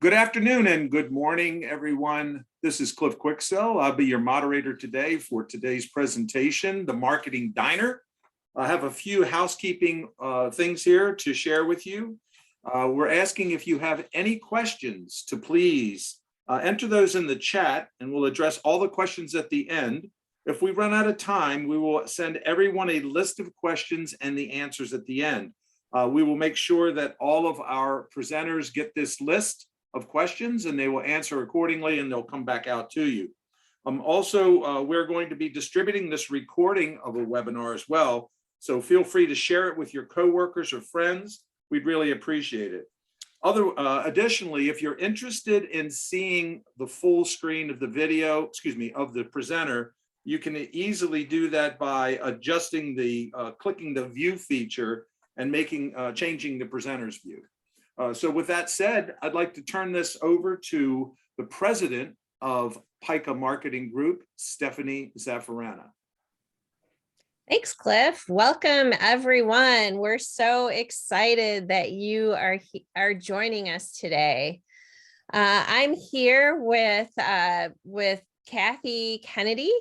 Good afternoon and good morning, everyone. This is Cliff Quicksell. I'll be your moderator today for today's presentation, The Marketing Diner. I have a few housekeeping things here to share with you. We're asking if you have any questions to please enter those in the chat, and we'll address all the questions at the end. If we run out of time, we will send everyone a list of questions and the answers at the end. We will make sure that all of our presenters get this list of questions and they will answer accordingly, and they'll come back out to you. Also, we're going to be distributing this recording of a webinar as well. So feel free to share it with your coworkers or friends. We'd really appreciate it. Additionally, if you're interested in seeing the full screen of the video, of the presenter, you can easily do that by adjusting clicking the view feature and changing the presenter's view. So with that said, I'd like to turn this over to the president of PICA Marketing Group, Stephanie Zaffarana. Thanks, Cliff. Welcome, everyone. We're so excited that you are joining us today. I'm here with Kathy Kennedy,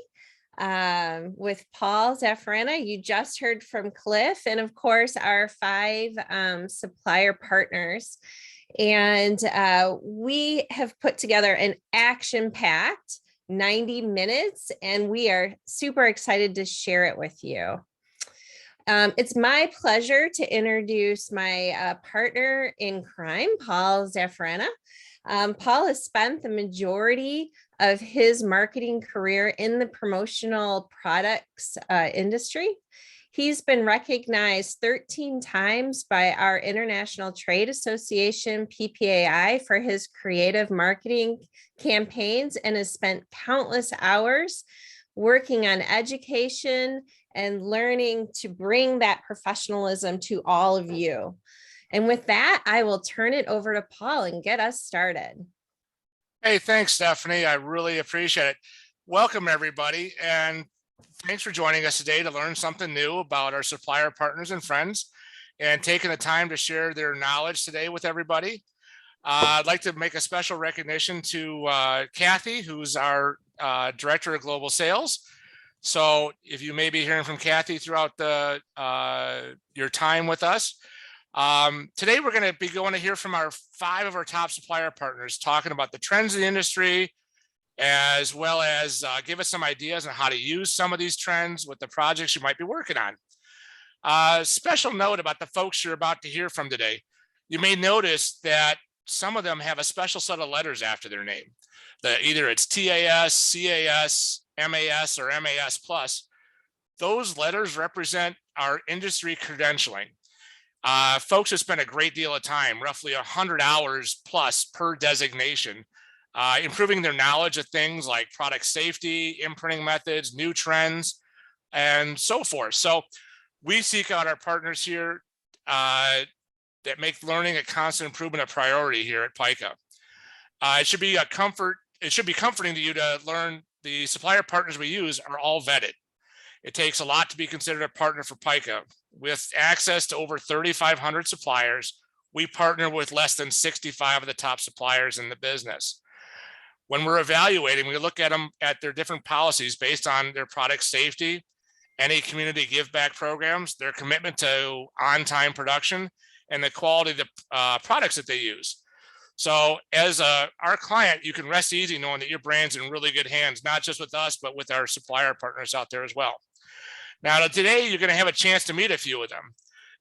with Paul Zaffarana. You just heard from Cliff, and of course our 5 supplier partners. And we have put together an action-packed 90 minutes, and we are super excited to share it with you. It's my pleasure to introduce my partner in crime, Paul Zaffarana. Paul has spent the majority of his marketing career in the promotional products industry. He's been recognized 13 times by our International Trade Association, PPAI, for his creative marketing campaigns, and has spent countless hours working on education and learning to bring that professionalism to all of you. And with that, I will turn it over to Paul and get us started. Hey, thanks, Stephanie. I really appreciate it. Welcome, everybody. And thanks for joining us today to learn something new about our supplier partners and friends and taking the time to share their knowledge today with everybody. I'd like to make a special recognition to Kathy, who's our Director of Global Sales. So if you may be hearing from Kathy throughout your time with us, today we're going to be going to hear from 5 of our top supplier partners talking about the trends in the industry, as well as give us some ideas on how to use some of these trends with the projects you might be working on. Special note about the folks you're about to hear from today. You may notice that some of them have a special set of letters after their name. Either it's TAS, CAS, MAS, or MAS plus. Those letters represent our industry credentialing. Folks have spent a great deal of time, roughly 100 hours plus per designation, improving their knowledge of things like product safety, imprinting methods, new trends, and so forth. So we seek out our partners here that make learning a constant improvement a priority here at PICA. It should be comforting to you to learn the supplier partners we use are all vetted. It takes a lot to be considered a partner for PICA. With access to over 3,500 suppliers, we partner with less than 65 of the top suppliers in the business. When we're evaluating, we look at them at their different policies based on their product safety, any community give back programs, their commitment to on-time production, and the quality of the products that they use. So as our client, you can rest easy knowing that your brand's in really good hands, not just with us, but with our supplier partners out there as well. Now, today, you're going to have a chance to meet a few of them.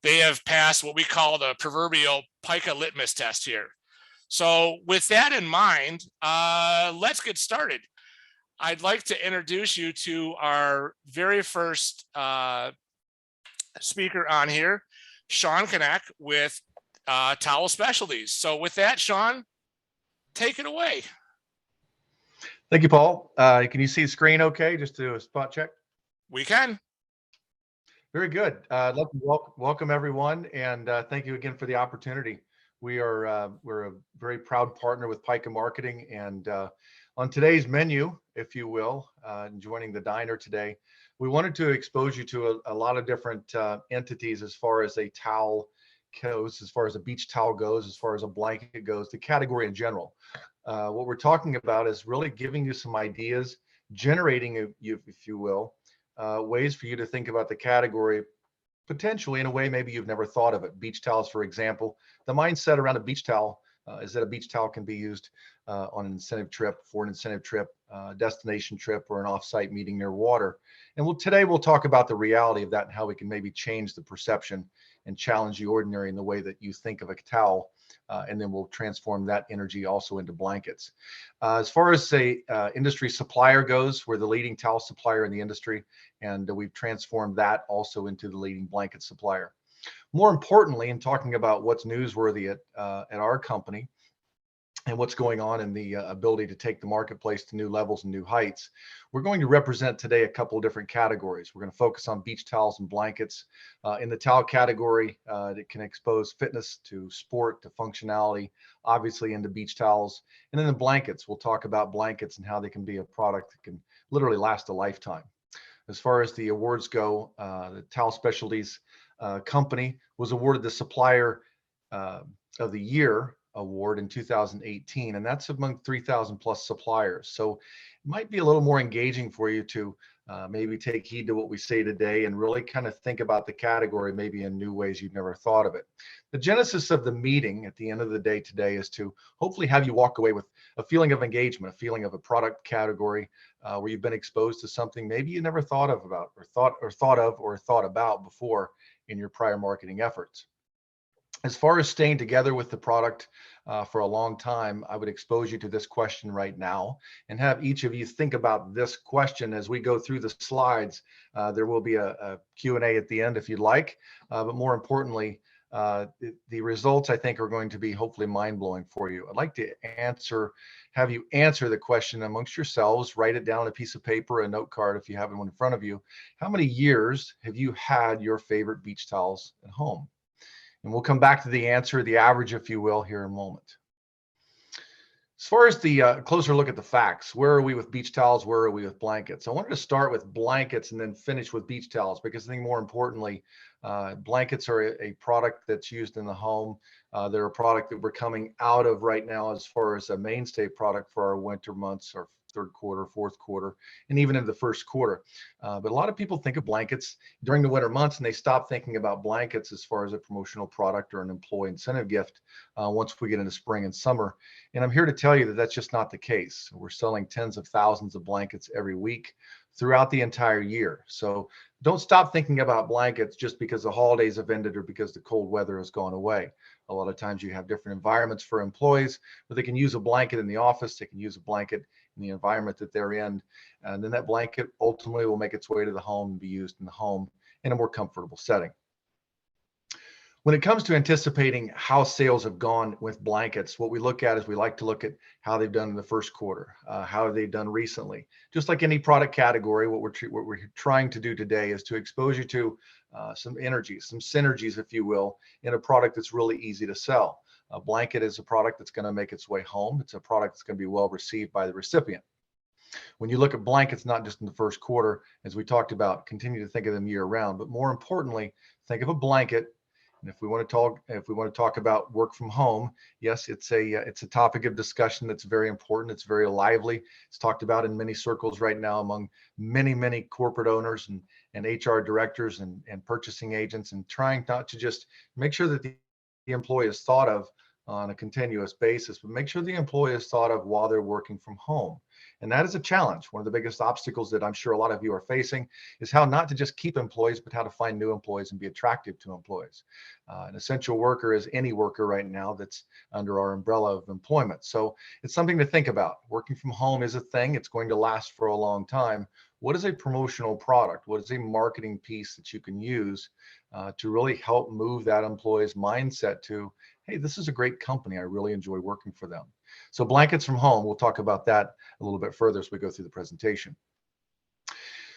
They have passed what we call the proverbial PICA litmus test here. So with that in mind, let's get started. I'd like to introduce you to our very first speaker on here, Sean Kanak with Towel Specialties. So with that, Sean, take it away. Thank you, Paul. Can you see the screen okay? Just do a spot check. We can. Very good. I'd like to welcome everyone, and thank you again for the opportunity. We're a very proud partner with PICA Marketing, and on today's menu, if you will, joining the diner today, we wanted to expose you to a lot of different entities as far as a towel goes, as far as a beach towel goes, as far as a blanket goes, the category in general. What we're talking about is really giving you some ideas, generating, if you will, ways for you to think about the category potentially in a way maybe you've never thought of it. Beach towels, for example, the mindset around a beach towel is that a beach towel can be used on an incentive trip, for an incentive trip, destination trip, or an offsite meeting near water. And today we'll talk about the reality of that and how we can maybe change the perception and challenge the ordinary in the way that you think of a towel. And then we'll transform that energy also into blankets. As far as say industry supplier goes, we're the leading towel supplier in the industry, and we've transformed that also into the leading blanket supplier. More importantly, in talking about what's newsworthy at our company and what's going on in the ability to take the marketplace to new levels and new heights, we're going to represent today a couple of different categories. We're going to focus on beach towels and blankets. In the towel category, that can expose fitness to sport to functionality, obviously into beach towels. And then the blankets, we'll talk about blankets and how they can be a product that can literally last a lifetime. As far as the awards go, the Towel Specialties company was awarded the Supplier of the Year award in 2018, and that's among 3,000 plus suppliers. So it might be a little more engaging for you to maybe take heed to what we say today and really kind of think about the category maybe in new ways you've never thought of it. The genesis of the meeting at the end of the day today is to hopefully have you walk away with a feeling of engagement, a feeling of a product category where you've been exposed to something maybe you never thought of about or thought about before in your prior marketing efforts. As far as staying together with the product for a long time, I would expose you to this question right now and have each of you think about this question as we go through the slides. There will be a Q&A at the end if you'd like, but more importantly, the results I think are going to be hopefully mind-blowing for you. I'd like to have you answer the question amongst yourselves, write it down on a piece of paper, a note card if you have one in front of you. How many years have you had your favorite beach towels at home? And we'll come back to the answer, the average, if you will, here in a moment. As far as the closer look at the facts, where are we with beach towels? Where are we with blankets? I wanted to start with blankets and then finish with beach towels because I think more importantly, blankets are a product that's used in the home. They're a product that we're coming out of right now as far as a mainstay product for our winter months, our third quarter, fourth quarter, and even in the first quarter. But a lot of people think of blankets during the winter months and they stop thinking about blankets as far as a promotional product or an employee incentive gift once we get into spring and summer. And I'm here to tell you that that's just not the case. We're selling tens of thousands of blankets every week throughout the entire year. So don't stop thinking about blankets just because the holidays have ended or because the cold weather has gone away. A lot of times you have different environments for employees, but they can use a blanket in the office, they can use a blanket in the environment that they're in, and then that blanket ultimately will make its way to the home and be used in the home in a more comfortable setting. When it comes to anticipating how sales have gone with blankets, what we look at is we like to look at how they've done in the first quarter, how have they done recently. Just like any product category, what we're trying to do today is to expose you to some energy, some synergies, if you will, in a product that's really easy to sell. A blanket is a product that's going to make its way home. It's a product that's going to be well received by the recipient. When you look at blankets, not just in the first quarter, as we talked about, continue to think of them year round, but more importantly, think of a blanket. And if we want to talk about work from home, yes, it's a topic of discussion that's very important. It's very lively. It's talked about in many circles right now among many corporate owners and HR directors and purchasing agents, and trying not to just make sure that the employee is thought of on a continuous basis, but make sure the employee is thought of while they're working from home. And that is a challenge. One of the biggest obstacles that I'm sure a lot of you are facing is how not to just keep employees, but how to find new employees and be attractive to employees. An essential worker is any worker right now that's under our umbrella of employment. So it's something to think about. Working from home is a thing. It's going to last for a long time. What is a promotional product? What is a marketing piece that you can use to really help move that employee's mindset to, hey, this is a great company. I really enjoy working for them. So blankets from home, we'll talk about that a little bit further as we go through the presentation.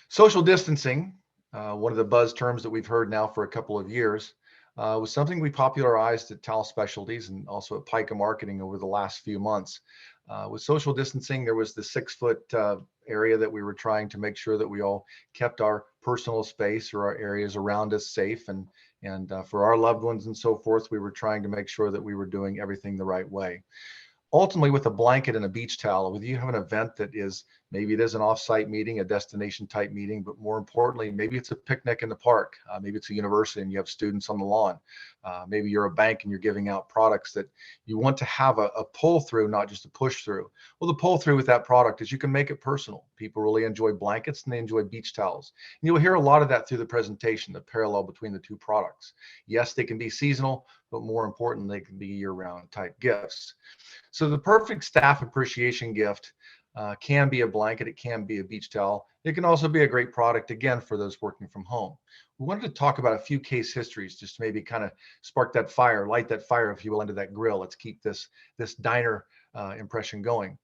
Social distancing, one of the buzz terms that we've heard now for a couple of years. was something we popularized at Towel Specialties and also at PICA Marketing over the last few months. With social distancing, there was the 6-foot area that we were trying to make sure that we all kept our personal space or our areas around us safe, and for our loved ones and so forth, we were trying to make sure that we were doing everything the right way. Ultimately, with a blanket and a beach towel, whether you have an event that is, maybe it is an off-site meeting, a destination type meeting, but more importantly, maybe it's a picnic in the park. Maybe it's a university and you have students on the lawn. Maybe you're a bank and you're giving out products that you want to have a pull through, not just a push through. Well, the pull through with that product is you can make it personal. People really enjoy blankets and they enjoy beach towels. And you'll hear a lot of that through the presentation, the parallel between the two products. Yes, they can be seasonal, but more important, they can be year-round type gifts. So the perfect staff appreciation gift can be a blanket, it can be a beach towel. It can also be a great product, again, for those working from home. We wanted to talk about a few case histories, just to maybe kind of spark that fire, light that fire, if you will, into that grill. Let's keep this diner impression going.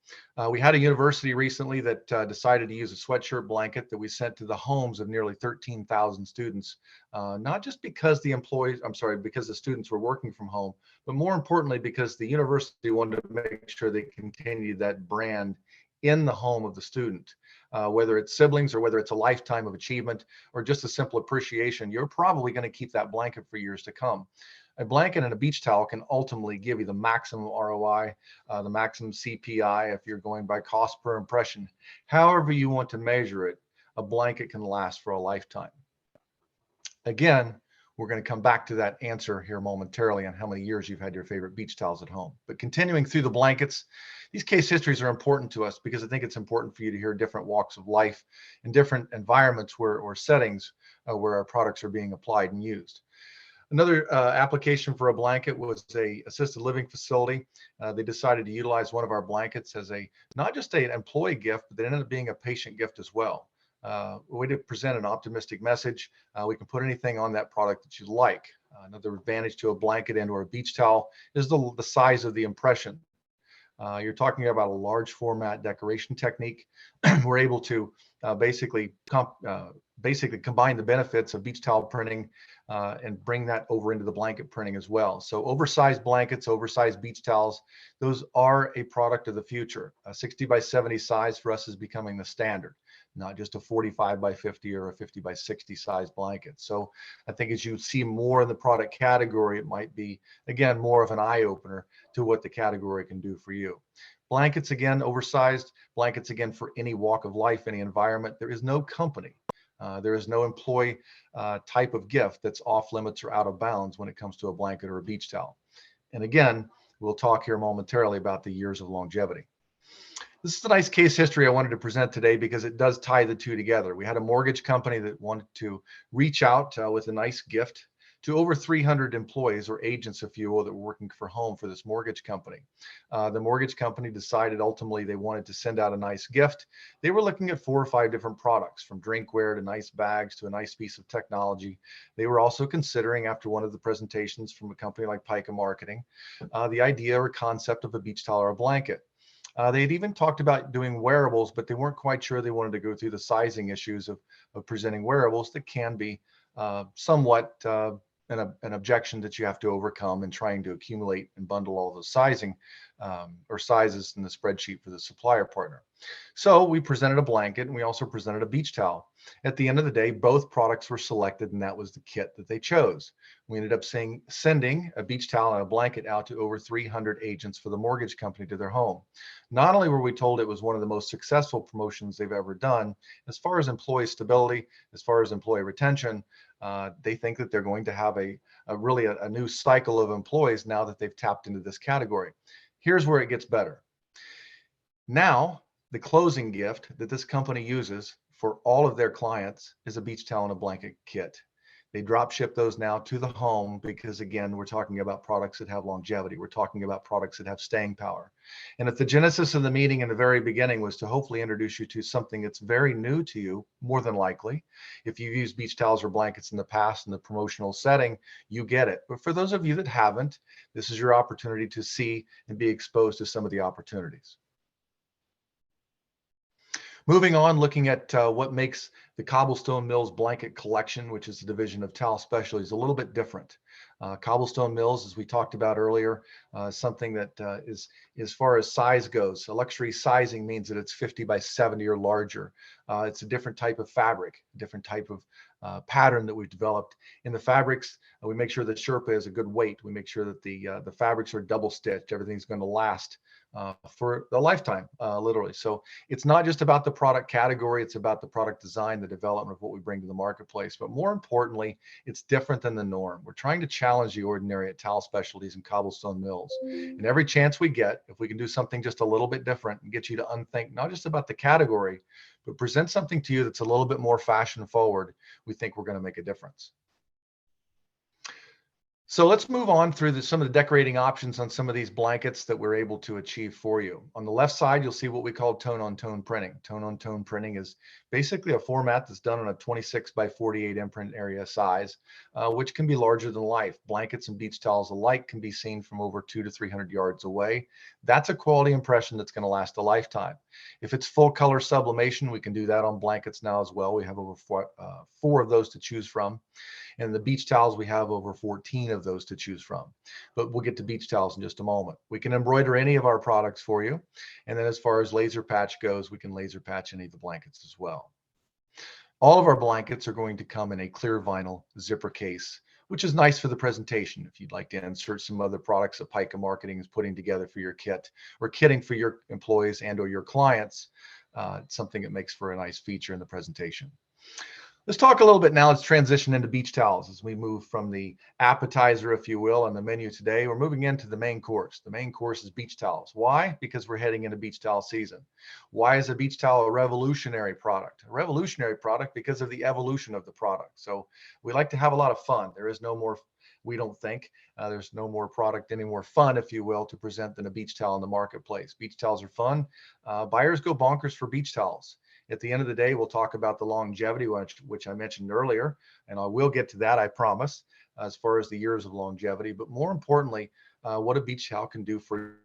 We had a university recently that decided to use a sweatshirt blanket that we sent to the homes of nearly 13,000 students, not just because because the students were working from home, but more importantly, because the university wanted to make sure they continued that brand in the home of the student. Whether it's siblings or whether it's a lifetime of achievement or just a simple appreciation, you're probably going to keep that blanket for years to come. A blanket and a beach towel can ultimately give you the maximum ROI, the maximum CPI if you're going by cost per impression. However you want to measure it, a blanket can last for a lifetime. Again, we're going to come back to that answer here momentarily on how many years you've had your favorite beach towels at home. But continuing through the blankets, these case histories are important to us because I think it's important for you to hear different walks of life and different environments or settings where our products are being applied and used. Another application for a blanket was a assisted living facility. They decided to utilize one of our blankets as not just an employee gift, but it ended up being a patient gift as well. Way to present an optimistic message. We can put anything on that product that you like. Another advantage to a blanket and or a beach towel is the size of the impression. You're talking about a large format decoration technique. We're able to basically combine the benefits of beach towel printing and bring that over into the blanket printing as well. So oversized blankets, oversized beach towels, those are a product of the future. A 60 by 70 size for us is becoming the standard, not just a 45 by 50 or a 50 by 60 size blanket. So I think as you see more in the product category, it might be, again, more of an eye opener to what the category can do for you. Blankets, again, oversized blankets, again, for any walk of life, any environment. There is no company. There is no employee type of gift that's off limits or out of bounds when it comes to a blanket or a beach towel. And again, we'll talk here momentarily about the years of longevity. This is a nice case history I wanted to present today because it does tie the two together. We had a mortgage company that wanted to reach out with a nice gift to over 300 employees or agents, if you will, that were working for home for this mortgage company. The mortgage company decided ultimately they wanted to send out a nice gift. They were looking at 4 or 5 different products, from drinkware to nice bags to a nice piece of technology. They were also considering, after one of the presentations from a company like PICA Marketing, the idea or concept of a beach towel or a blanket. They had even talked about doing wearables, but they weren't quite sure they wanted to go through the sizing issues of presenting wearables that can be somewhat an objection that you have to overcome in trying to accumulate and bundle all the sizing or sizes in the spreadsheet for the supplier partner. So we presented a blanket and we also presented a beach towel. At the end of the day, both products were selected and that was the kit that they chose. We ended up sending a beach towel and a blanket out to over 300 agents for the mortgage company to their home. Not only were we told it was one of the most successful promotions they've ever done, as far as employee stability, as far as employee retention, they think that they're going to have a new cycle of employees now that they've tapped into this category. Here's where it gets better. Now, the closing gift that this company uses for all of their clients is a beach towel and a blanket kit. They drop ship those now to the home because, again, we're talking about products that have longevity. We're talking about products that have staying power. And if the genesis of the meeting in the very beginning was to hopefully introduce you to something that's very new to you, more than likely, if you've used beach towels or blankets in the past in the promotional setting, you get it. But for those of you that haven't, this is your opportunity to see and be exposed to some of the opportunities. Moving on, looking at what makes the Cobblestone Mills blanket collection, which is a division of Towel Specialties, a little bit different. Cobblestone mills, as we talked about earlier, something that is, as far as size goes, a luxury sizing means that it's 50 by 70 or larger. It's a different type of fabric, a different type of pattern that we've developed. In the fabrics, we make sure that Sherpa is a good weight. We make sure that the fabrics are double stitched. Everything's going to last for a lifetime, literally. So it's not just about the product category, it's about the product design, the development of what we bring to the marketplace. But more importantly, it's different than the norm. We're trying to challenge the ordinary at Towel Specialties and Cobblestone Mills. And every chance we get, if we can do something just a little bit different and get you to unthink, not just about the category, but present something to you that's a little bit more fashion forward, we think we're going to make a difference. So let's move on through some of the decorating options on some of these blankets that we're able to achieve for you. On the left side, you'll see what we call tone-on-tone printing. Tone-on-tone printing is basically a format that's done on a 26 by 48 imprint area size, which can be larger than life. Blankets and beach towels alike can be seen from over 200 to 300 yards away. That's a quality impression that's going to last a lifetime. If it's full color sublimation, we can do that on blankets now as well. We have over four of those to choose from. And the beach towels, we have over 14 of those to choose from. But we'll get to beach towels in just a moment. We can embroider any of our products for you. And then as far as laser patch goes, we can laser patch any of the blankets as well. All of our blankets are going to come in a clear vinyl zipper case, which is nice for the presentation. If you'd like to insert some other products that PICA Marketing is putting together for your kit or kitting for your employees and or your clients, it's something that makes for a nice feature in the presentation. Let's talk a little bit now. Let's transition into beach towels as we move from the appetizer, if you will, on the menu today. We're moving into the main course. The main course is beach towels. Why? Because we're heading into beach towel season. Why is a beach towel a revolutionary product? A revolutionary product because of the evolution of the product. So we like to have a lot of fun. There is no more, we don't think, there's no more product, any more fun, if you will, to present than a beach towel in the marketplace. Beach towels are fun. Buyers go bonkers for beach towels. At the end of the day, we'll talk about the longevity, which I mentioned earlier, and I will get to that, I promise, as far as the years of longevity. But more importantly, what a beach towel can do for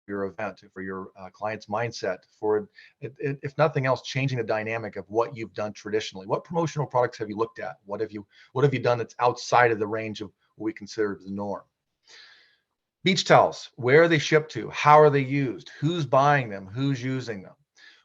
your event, for your client's mindset, for, if nothing else, changing the dynamic of what you've done traditionally. What promotional products have you looked at? What have you done that's outside of the range of what we consider the norm? Beach towels, where are they shipped to? How are they used? Who's buying them? Who's using them?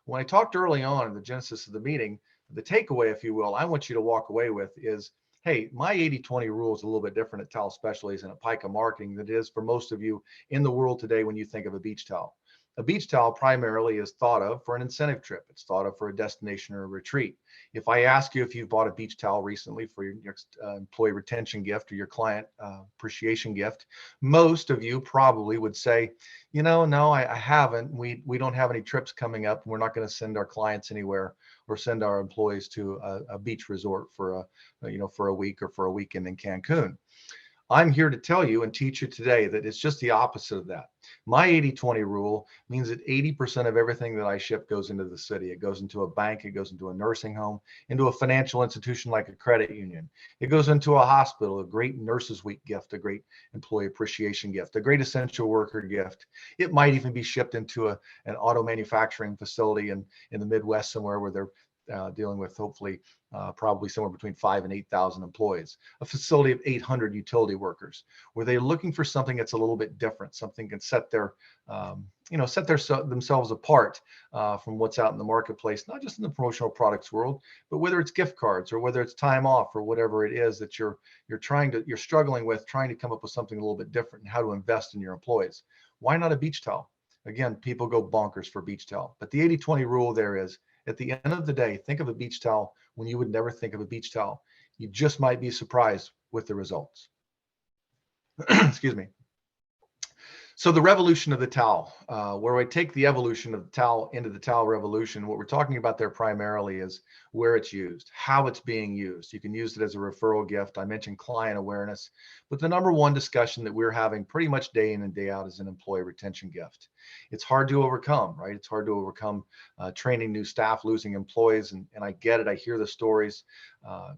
When I talked early on in the genesis of the meeting, the takeaway, if you will, I want you to walk away with is, hey, my 80-20 rule is a little bit different at Towel Specialties and at PICA Marketing than it is for most of you in the world today when you think of a beach towel. A beach towel primarily is thought of for an incentive trip. It's thought of for a destination or a retreat. If I ask you if you've bought a beach towel recently for your employee retention gift or your client appreciation gift, most of you probably would say, you know, no, I haven't. We don't have any trips coming up. We're not going to send our clients anywhere or send our employees to a beach resort for a week or for a weekend in Cancun. I'm here to tell you and teach you today that it's just the opposite of that. My 80-20 rule means that 80% of everything that I ship goes into the city. It goes into a bank, it goes into a nursing home, into a financial institution like a credit union. It goes into a hospital, a great Nurses Week gift, a great employee appreciation gift, a great essential worker gift. It might even be shipped into an auto manufacturing facility in the Midwest somewhere where they're dealing with hopefully probably somewhere between 5,000 and 8,000 employees, a facility of 800 utility workers, where they're looking for something that's a little bit different, something can set their, themselves apart from what's out in the marketplace, not just in the promotional products world, but whether it's gift cards or whether it's time off or whatever it is that you're struggling with, trying to come up with something a little bit different and how to invest in your employees. Why not a beach towel? Again, people go bonkers for beach towel, but the 80-20 rule there is, at the end of the day, think of a beach towel when you would never think of a beach towel. You just might be surprised with the results. Excuse me. So the revolution of the towel, where I take the evolution of the towel into the towel revolution, what we're talking about there primarily is where it's used, how it's being used. You can use it as a referral gift. I mentioned client awareness, but the number one discussion that we're having pretty much day in and day out is an employee retention gift. It's hard to overcome, right? It's hard to overcome training new staff, losing employees, and I get it. I hear the stories.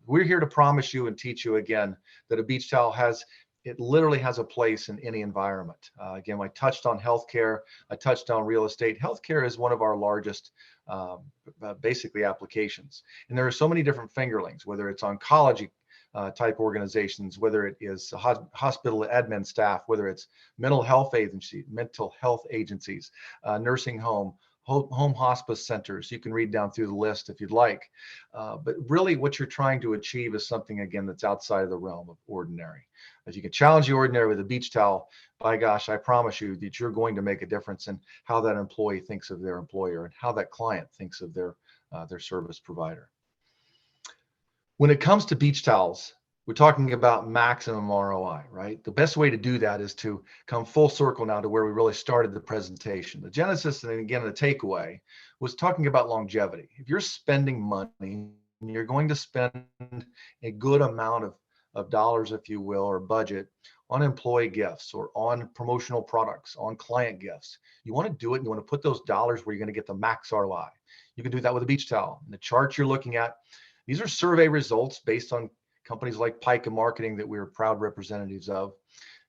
We're here to promise you and teach you again that a beach towel it literally has a place in any environment. Again, I touched on healthcare. I touched on real estate. Healthcare is one of our largest basically applications. And there are so many different fingerlings, whether it's oncology, type organizations, whether it is hospital admin staff, whether it's mental health agencies, nursing home hospice centers. You can read down through the list if you'd like. But really what you're trying to achieve is something, again, that's outside of the realm of ordinary. If you can challenge the ordinary with a beach towel, by gosh, I promise you that you're going to make a difference in how that employee thinks of their employer and how that client thinks of their service provider. When it comes to beach towels, we're talking about maximum ROI, right? The best way to do that is to come full circle now to where we really started the presentation. The genesis, and again, the takeaway was talking about longevity. If you're spending money and you're going to spend a good amount of dollars, if you will, or budget on employee gifts or on promotional products, on client gifts, you want to do it and you want to put those dollars where you're going to get the max ROI. You can do that with a beach towel. And the chart you're looking at, these are survey results based on companies like PICA Marketing that we're proud representatives of,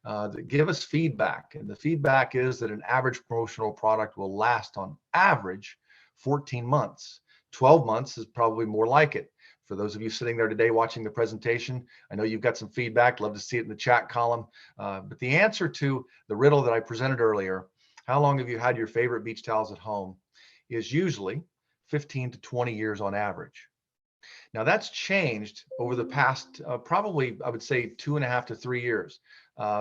that give us feedback. And the feedback is that an average promotional product will last on average 14 months. 12 months is probably more like it. For those of you sitting there today watching the presentation, I know you've got some feedback. Love to see it in the chat column. But the answer to the riddle that I presented earlier, how long have you had your favorite beach towels at home, is usually 15 to 20 years on average. Now that's changed over the past probably, I would say, 2.5 to 3 years,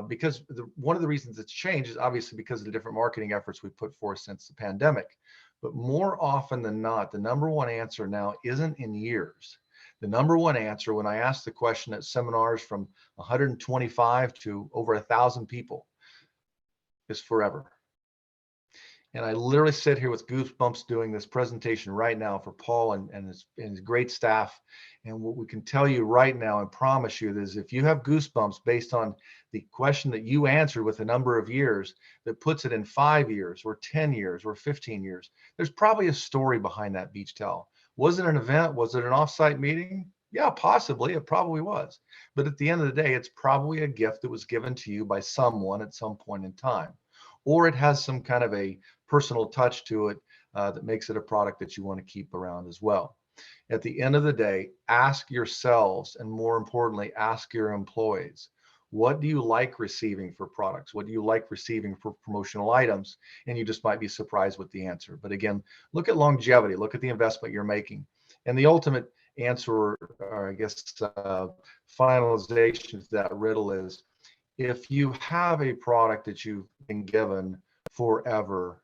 because one of the reasons it's changed is obviously because of the different marketing efforts we've put forth since the pandemic. But more often than not, the number one answer now isn't in years. The number one answer, when I ask the question at seminars from 125 to over 1,000 people, is forever. And I literally sit here with goosebumps doing this presentation right now for Paul and his great staff. And what we can tell you right now and promise you is if you have goosebumps based on the question that you answered with a number of years that puts it in 5 years or 10 years or 15 years, there's probably a story behind that beach towel. Was it an event? Was it an offsite meeting? Yeah, possibly. It probably was. But at the end of the day, it's probably a gift that was given to you by someone at some point in time. Or it has some kind of a personal touch to it that makes it a product that you want to keep around as well. At the end of the day, ask yourselves, and more importantly, ask your employees, what do you like receiving for products? What do you like receiving for promotional items? And you just might be surprised with the answer. But again, look at longevity, look at the investment you're making. And the ultimate answer, or I guess finalization to that riddle is, if you have a product that you've been given forever,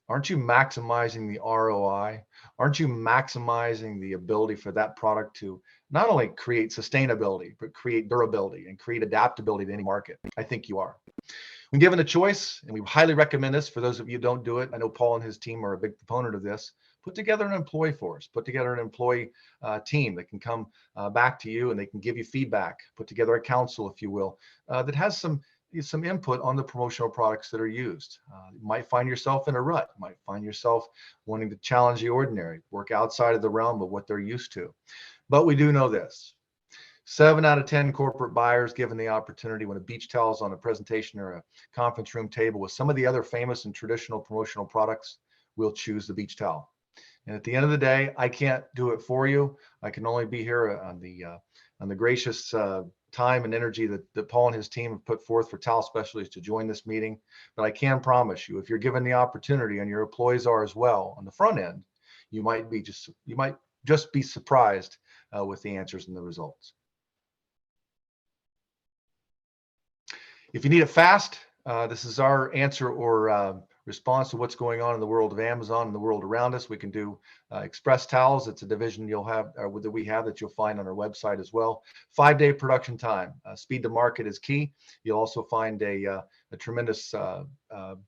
aren't you maximizing the ROI? Aren't you maximizing the ability for that product to not only create sustainability, but create durability and create adaptability to any market? I think you are. When given a choice, and we highly recommend this for those of you who don't do it, I know Paul and his team are a big proponent of this, put together an employee force, put together an employee team that can come back to you and they can give you feedback, put together a council, if you will, that has some input on the promotional products that are used. You might find yourself in a rut, you might find yourself wanting to challenge the ordinary, work outside of the realm of what they're used to. But we do know this. 7 out of 10 corporate buyers given the opportunity when a beach towel is on a presentation or a conference room table with some of the other famous and traditional promotional products will choose the beach towel. And at the end of the day, I can't do it for you. I can only be here on the gracious time and energy that Paul and his team have put forth for towel specialists to join this meeting. But I can promise you, if you're given the opportunity and your employees are as well on the front end, you might just be surprised with the answers and the results. If you need it fast, this is our answer or response to what's going on in the world of Amazon and the world around us. We can do express towels. It's a division you'll have that we have that you'll find on our website as well. 5-day production time. Speed to market is key. You'll also find a tremendous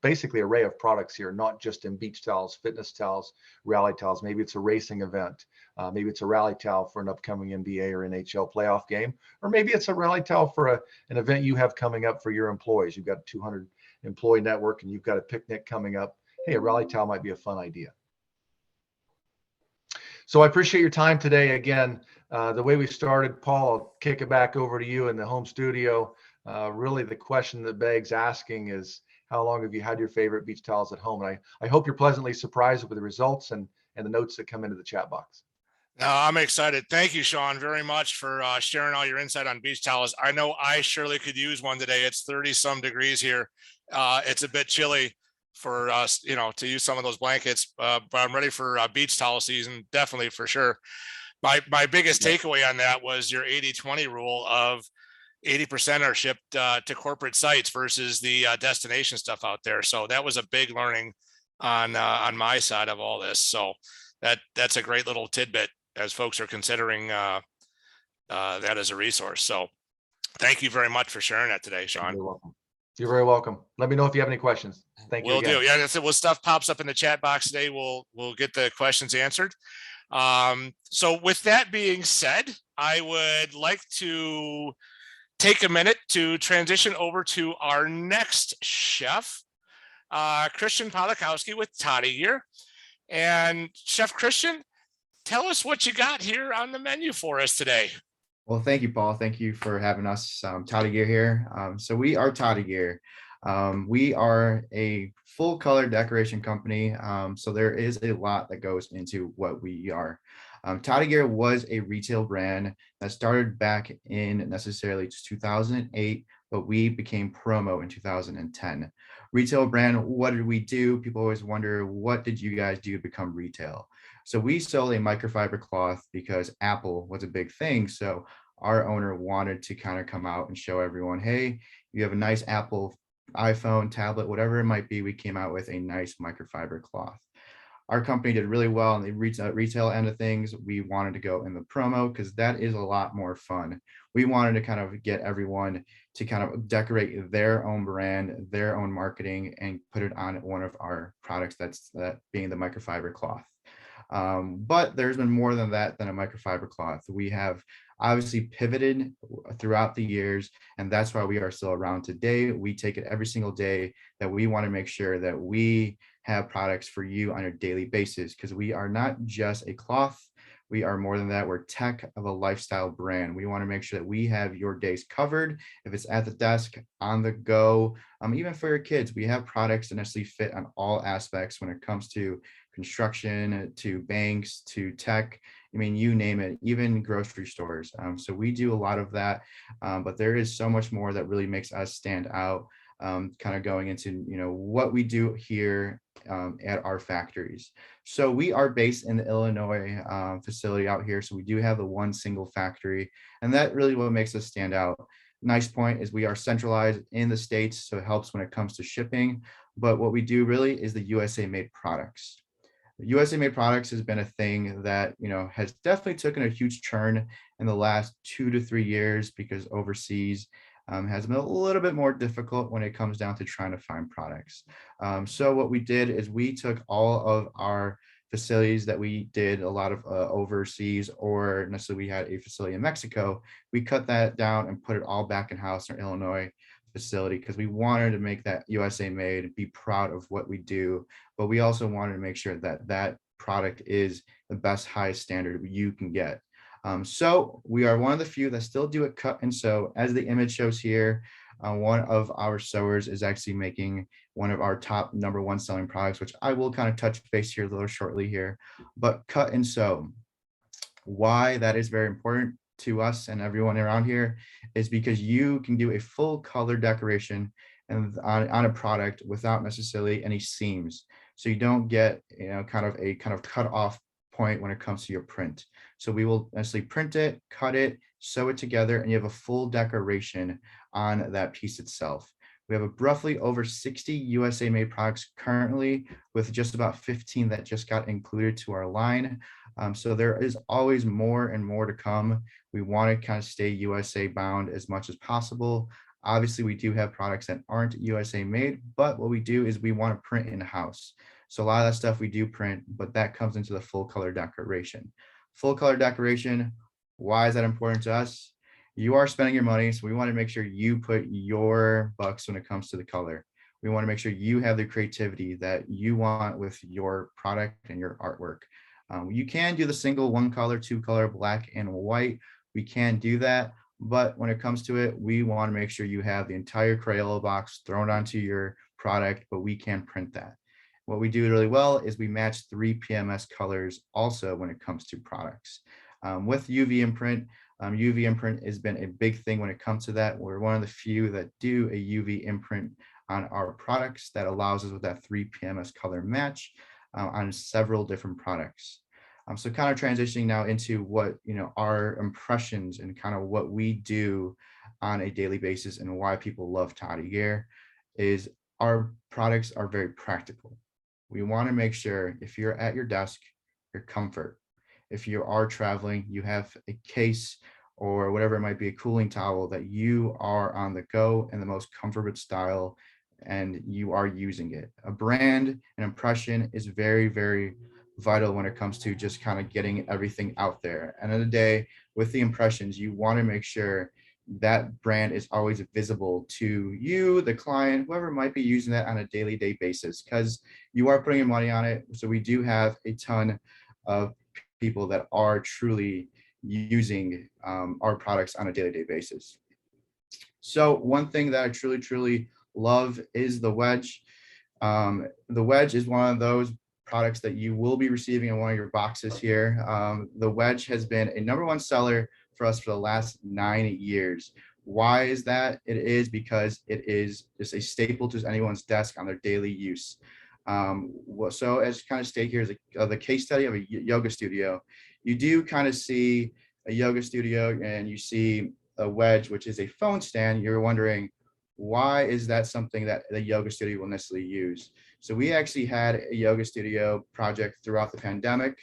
basically array of products here, not just in beach towels, fitness towels, rally towels. Maybe it's a racing event. Maybe it's a rally towel for an upcoming NBA or NHL playoff game, or maybe it's a rally towel for an event you have coming up for your employees. You've got a 200 employee network and you've got a picnic coming up. Hey, a rally towel might be a fun idea. So I appreciate your time today. Again, the way we started, Paul, I'll kick it back over to you in the home studio. Really the question that begs asking is, how long have you had your favorite beach towels at home? And I hope you're pleasantly surprised with the results and the notes that come into the chat box. No, I'm excited. Thank you, Sean, very much for sharing all your insight on beach towels. I know I surely could use one today. It's 30 some degrees here. It's a bit chilly for us, to use some of those blankets, but I'm ready for beach towel season, definitely for sure. My biggest takeaway on that was your 80-20 rule of 80% are shipped to corporate sites versus the destination stuff out there. So that was a big learning on my side of all this. So that's a great little tidbit as folks are considering that as a resource. So thank you very much for sharing that today, Sean. You're welcome. You're very welcome. Let me know if you have any questions. Thank you Will again. do. Yeah, that's it. Well, stuff pops up in the chat box today. We'll get the questions answered. So with that being said, I would like to take a minute to transition over to our next chef, Christian Polakowski with Toddy here. And Chef Christian, tell us what you got here on the menu for us today. Well, thank you, Paul. Thank you for having us. Toddy Gear here. So we are Toddy Gear. We are a full color decoration company. So there is a lot that goes into what we are. Toddy Gear was a retail brand that started back in necessarily 2008, but we became promo in 2010. Retail brand, what did we do? People always wonder, what did you guys do to become retail? So we sold a microfiber cloth because Apple was a big thing. So our owner wanted to kind of come out and show everyone, hey, you have a nice Apple iPhone, tablet, whatever it might be. We came out with a nice microfiber cloth. Our company did really well in the retail end of things. We wanted to go in the promo because that is a lot more fun. We wanted to kind of get everyone to kind of decorate their own brand, their own marketing, and put it on one of our products, that being the microfiber cloth. But there's been more than that than a microfiber cloth. We have obviously pivoted throughout the years, and that's why we are still around today. We take it every single day that we want to make sure that we have products for you on a daily basis, because we are not just a cloth. We are more than that. We're tech of a lifestyle brand. We want to make sure that we have your days covered. If it's at the desk, on the go, even for your kids, we have products that necessarily fit on all aspects when it comes to construction, to banks, to tech. I mean, you name it, even grocery stores. So we do a lot of that, but there is so much more that really makes us stand out. Kind of going into what we do here at our factories. So we are based in the Illinois facility out here. So we do have the one single factory, and that really what makes us stand out. Nice point is we are centralized in the States, so it helps when it comes to shipping. But what we do really is the USA made products. USA made products has been a thing that has definitely taken a huge turn in the last 2 to 3 years, because overseas has been a little bit more difficult when it comes down to trying to find products. So what we did is we took all of our facilities that we did a lot of overseas, or necessarily we had a facility in Mexico. We cut that down and put it all back in house in our Illinois facility, because we wanted to make that USA made and be proud of what we do. But we also wanted to make sure that that product is the best, highest standard you can get. So we are one of the few that still do it cut and sew. As the image shows here, one of our sewers is actually making one of our top #1 selling products, which I will kind of touch base here a little shortly here. But cut and sew, why that is very important to us and everyone around here is because you can do a full color decoration and on a product without necessarily any seams. So you don't get kind of cut off point when it comes to your print. So we will necessarily print it, cut it, sew it together, and you have a full decoration on that piece itself. We have roughly over 60 USA made products currently, with just about 15 that just got included to our line. So there is always more and more to come. We want to kind of stay USA bound as much as possible. Obviously, we do have products that aren't USA made, but what we do is we want to print in-house. So a lot of that stuff we do print, but that comes into the full color decoration. Full color decoration, why is that important to us? You are spending your money, so we want to make sure you put your bucks when it comes to the color. We want to make sure you have the creativity that you want with your product and your artwork. You can do the single 1 color, 2 color, black and white. We can do that, but when it comes to it, we want to make sure you have the entire Crayola box thrown onto your product, but we can print that. What we do really well is we match 3 PMS colors also when it comes to products. With UV imprint, UV imprint has been a big thing when it comes to that. We're one of the few that do a UV imprint on our products that allows us with that 3 PMS color match on several different products. So kind of transitioning now into what, our impressions and kind of what we do on a daily basis and why people love Toddy Gear is our products are very practical. We want to make sure if you're at your desk, your comfort. If you are traveling, you have a case or whatever it might be, a cooling towel that you are on the go in the most comfortable style and you are using it. A brand, an impression is very, very vital when it comes to just kind of getting everything out there. End of the day, with the impressions, you want to make sure that brand is always visible to you, the client, whoever might be using that on a daily day basis, because you are putting your money on it. So we do have a ton of people that are truly using our products on a daily day basis. So one thing that I truly love is the Wedge. The Wedge is one of those products that you will be receiving in one of your boxes here. The Wedge has been a #1 seller for us for the last 9 years. Why is that? It is because it is just a staple to anyone's desk on their daily use. So as kind of state here is the case study of a yoga studio. You do kind of see a yoga studio and you see a Wedge, which is a phone stand. You're wondering, why is that something that the yoga studio will necessarily use? So we actually had a yoga studio project throughout the pandemic.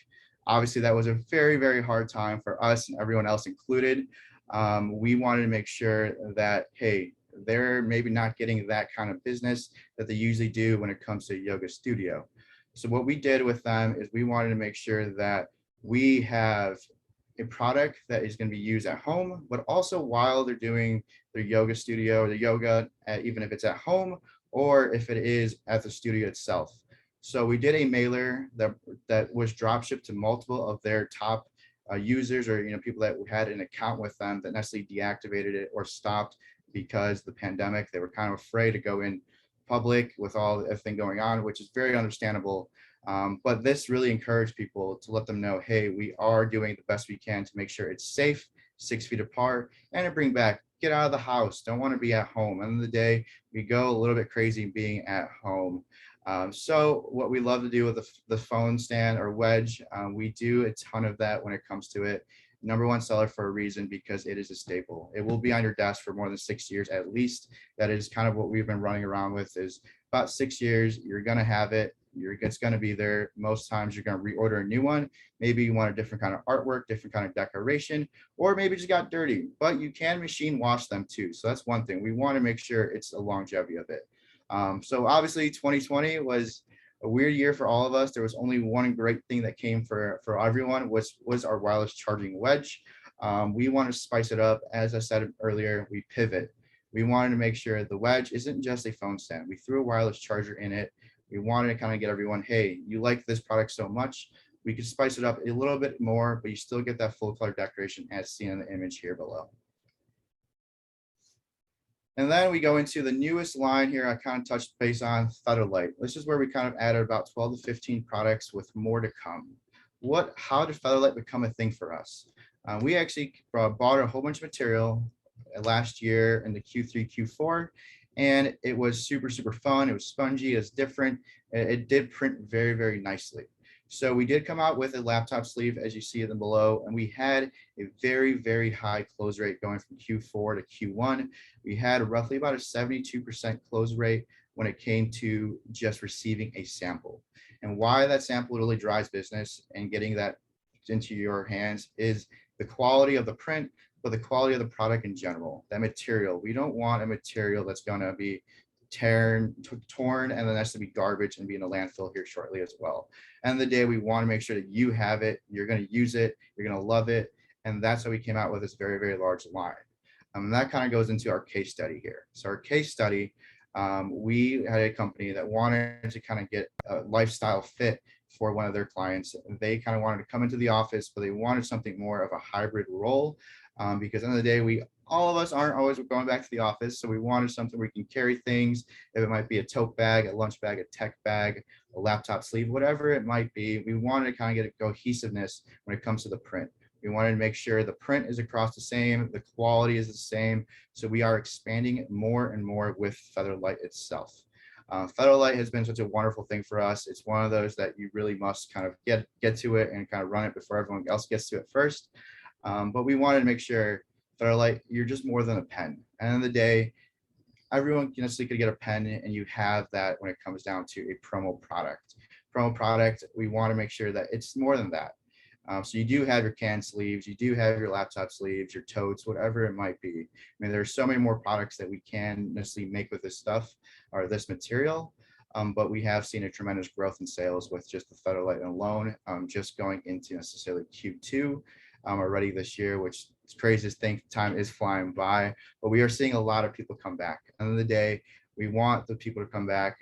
Obviously, that was a very, very hard time for us and everyone else included. We wanted to make sure that, hey, they're maybe not getting that kind of business that they usually do when it comes to a yoga studio. So what we did with them is we wanted to make sure that we have a product that is going to be used at home, but also while they're doing their yoga studio or the yoga, even if it's at home or if it is at the studio itself. So we did a mailer that was drop shipped to multiple of their top users or people that had an account with them that necessarily deactivated it or stopped because the pandemic. They were kind of afraid to go in public with all everything going on, which is very understandable. But this really encouraged people to let them know, hey, we are doing the best we can to make sure it's safe, 6 feet apart, and to bring back, get out of the house, don't want to be at home. End of the day, we go a little bit crazy being at home. So what we love to do with the phone stand or Wedge, we do a ton of that when it comes to it. #1 seller for a reason, because it is a staple. It will be on your desk for more than 6 years at least. That is kind of what we've been running around with, is about 6 years, you're going to have it. It's going to be there. Most times you're going to reorder a new one. Maybe you want a different kind of artwork, different kind of decoration, or maybe just got dirty, but you can machine wash them too. So that's one thing. We want to make sure it's a longevity of it. So obviously 2020 was a weird year for all of us. There was only one great thing that came for everyone, was our wireless charging Wedge. We want to spice it up. As I said earlier, we pivot. We wanted to make sure the Wedge isn't just a phone stand. We threw a wireless charger in it. We wanted to kind of get everyone, hey, you like this product so much, we could spice it up a little bit more, but you still get that full color decoration as seen in the image here below. And then we go into the newest line here. I kind of touched base on Featherlight. This is where we kind of added about 12 to 15 products with more to come. How did Featherlight become a thing for us? We actually bought a whole bunch of material last year in the Q3, Q4, and it was super fun. It was spongy, it's different. It did print very, very nicely. So we did come out with a laptop sleeve, as you see them below, and we had a very, very high close rate going from Q4 to Q1. We had roughly about a 72% close rate when it came to just receiving a sample. And why that sample really drives business and getting that into your hands is the quality of the print, but the quality of the product in general, that material. We don't want a material that's going to be torn and then that's to be garbage and be in a landfill here shortly as well. End of the day, we want to make sure that you have it, you're going to use it, you're going to love it, and that's how we came out with this very, very large line. And that kind of goes into our case study here. So our case study, we had a company that wanted to kind of get a lifestyle fit for one of their clients. They kind of wanted to come into the office, but they wanted something more of a hybrid role. because at the end of the day, all of us aren't always going back to the office. So we wanted something where we can carry things. If it might be a tote bag, a lunch bag, a tech bag, a laptop sleeve, whatever it might be, we wanted to kind of get a cohesiveness when it comes to the print. We wanted to make sure the print is across the same, the quality is the same. So we are expanding it more and more with Featherlight itself. Featherlight has been such a wonderful thing for us. It's one of those that you really must kind of get to it and kind of run it before everyone else gets to it first. But we wanted to make sure Featherlight, you're just more than a pen. At the end of the day, everyone can necessarily get a pen, and you have that when it comes down to a promo product. Promo product, we want to make sure that it's more than that. So you do have your can sleeves, you do have your laptop sleeves, your totes, whatever it might be. I mean, there's so many more products that we can necessarily make with this stuff or this material. But we have seen a tremendous growth in sales with just the Featherlight alone, just going into necessarily Q2 already this year, which is crazy to think time is flying by. But we are seeing a lot of people come back. At the end of the day, we want the people to come back.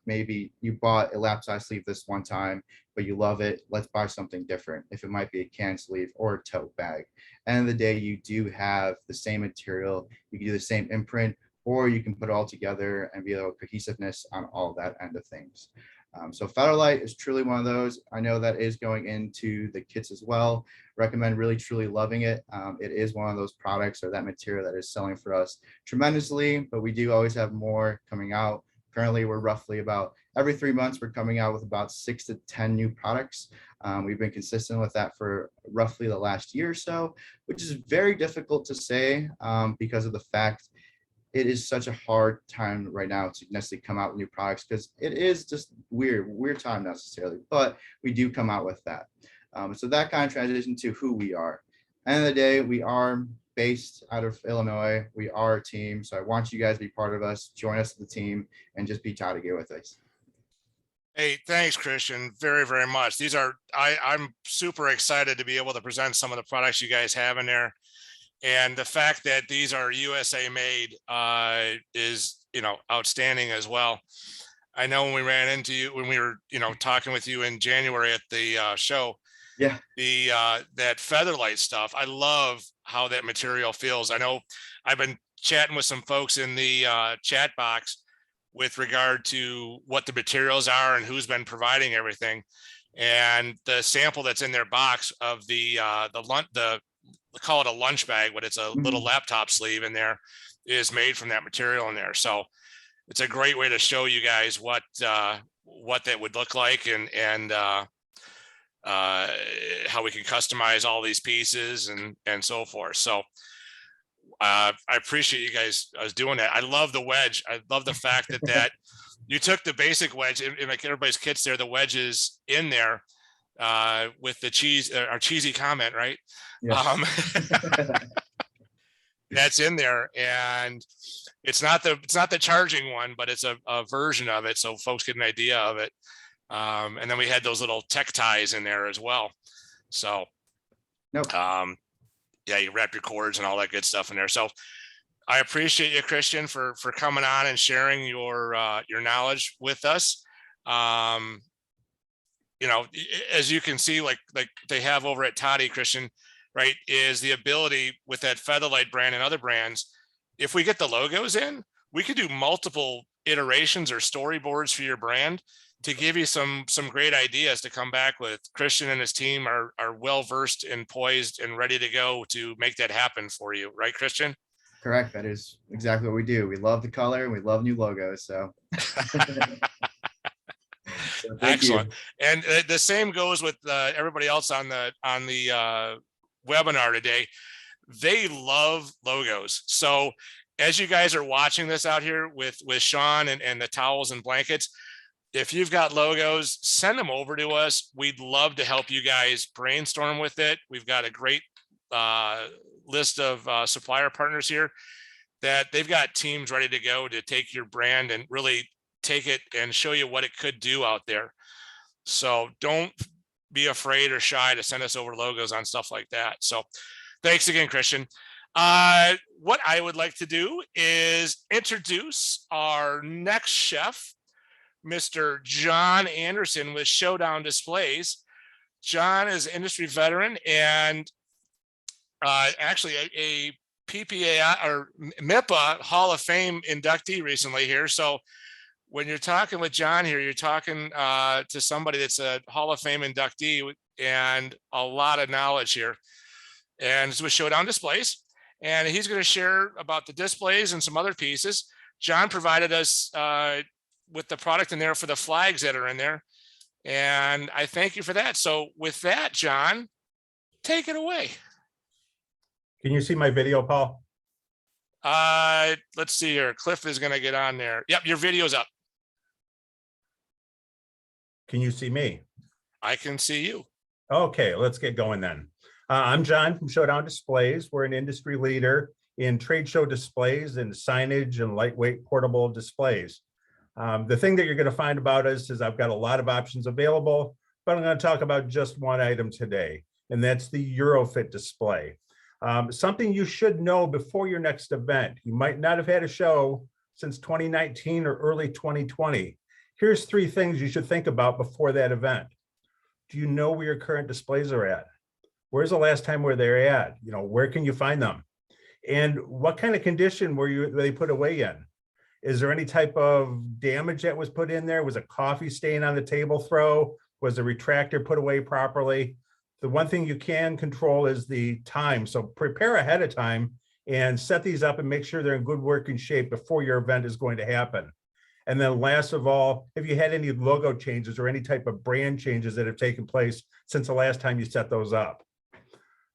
Maybe you bought a laptop sleeve this one time, but you love it. Let's buy something different. If it might be a can sleeve or a tote bag. End of the day, you do have the same material. You can do the same imprint, or you can put it all together and be a little cohesiveness on all that end of things. So Featherlight is truly one of those. I know that is going into the kits as well. Recommend really, truly loving it. It is one of those products or that material that is selling for us tremendously, but we do always have more coming out. Currently, we're roughly about every 3 months, we're coming out with about 6 to 10 new products. We've been consistent with that for roughly the last year or so, which is very difficult to say because of the fact it is such a hard time right now to necessarily come out with new products, because it is just weird time necessarily, but we do come out with that. So that kind of transition to who we are. End of the day, we are based out of Illinois. We are a team. So I want you guys to be part of us, join us as the team, and just be tied together with us. Hey, thanks, Christian, very, very much. I'm super excited to be able to present some of the products you guys have in there. And the fact that these are USA made is, outstanding as well. I know when we ran into you, when we were, talking with you in January at the show, Yeah, that Featherlight stuff, I love how that material feels. I know I've been chatting with some folks in the chat box with regard to what the materials are and who's been providing everything. And the sample that's in their box of the call it a lunch bag, but it's a little laptop sleeve in there, is made from that material in there. So it's a great way to show you guys what that would look like and how we can customize all these pieces and so forth. So I appreciate you guys doing that. I love the wedge. I love the fact that you took the basic wedge in like everybody's kits there. The wedge is in there with the cheese, our cheesy comment, right? yes. That's in there, and it's not the charging one, but it's a version of it, so folks get an idea of it. And then we had those little tech ties in there as well. So, Nope. Yeah, you wrap your cords and all that good stuff in there. So I appreciate you, Christian, for coming on and sharing your knowledge with us. As you can see, like they have over at Toddy, Christian, right, is the ability with that Featherlight brand and other brands. If we get the logos in, we could do multiple iterations or storyboards for your brand to give you some great ideas to come back with. Christian and his team are well versed and poised and ready to go to make that happen for you, right, Christian? Correct. That is exactly what we do. We love the color and we love new logos. So, so excellent. And the same goes with everybody else on the webinar today. They love logos. So as you guys are watching this out here with Sean and the towels and blankets, if you've got logos, send them over to us. We'd love to help you guys brainstorm with it. We've got a great list of supplier partners here that they've got teams ready to go to take your brand and really take it and show you what it could do out there. So don't be afraid or shy to send us over logos on stuff like that. So thanks again, Christian. What I would like to do is introduce our next chef, Mr. John Anderson with Showdown Displays. John is an industry veteran and actually a PPA or MIPA Hall of Fame inductee recently here. So when you're talking with John here, you're talking to somebody that's a Hall of Fame inductee and a lot of knowledge here. And it's with Showdown Displays. And he's going to share about the displays and some other pieces. John provided us with the product in there for the flags that are in there. And I thank you for that. So with that, John, take it away. Can you see my video, Paul? Let's see here. Cliff is going to get on there. Yep, your video's up. Can you see me? I can see you. Okay, let's get going then. I'm John from Showdown Displays. We're an industry leader in trade show displays and signage and lightweight portable displays. The thing that you're going to find about us is I've got a lot of options available, but I'm going to talk about just one item today, and that's the EuroFit display. Something you should know before your next event. You might not have had a show since 2019 or early 2020. Here's 3 things you should think about before that event. Do you know where your current displays are at? Where's the last time where they're at? You know, where can you find them? And what kind of condition were they put away in? Is there any type of damage that was put in there? Was a coffee stain on the table throw? Was the retractor put away properly? The one thing you can control is the time. So prepare ahead of time and set these up and make sure they're in good working shape before your event is going to happen. And then last of all, if you had any logo changes or any type of brand changes that have taken place since the last time you set those up.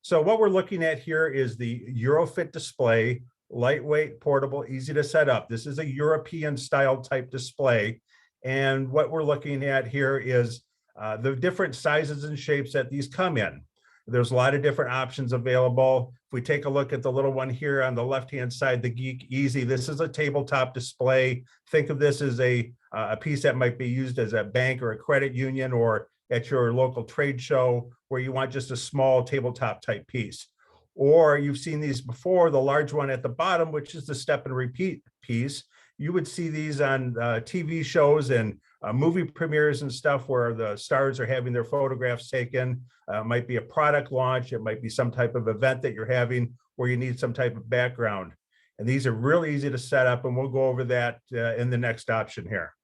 So what we're looking at here is the EuroFit display, lightweight, portable, easy to set up. This is a European style type display. And what we're looking at here is the different sizes and shapes that these come in. There's a lot of different options available. If we take a look at the little one here on the left-hand side, the Geek Easy, this is a tabletop display. Think of this as a piece that might be used as a bank or a credit union or at your local trade show where you want just a small tabletop type piece. Or you've seen these before, the large one at the bottom, which is the step and repeat piece. You would see these on TV shows and movie premieres and stuff where the stars are having their photographs taken. It might be a product launch. It might be some type of event that you're having where you need some type of background. And these are really easy to set up, and we'll go over that in the next option here.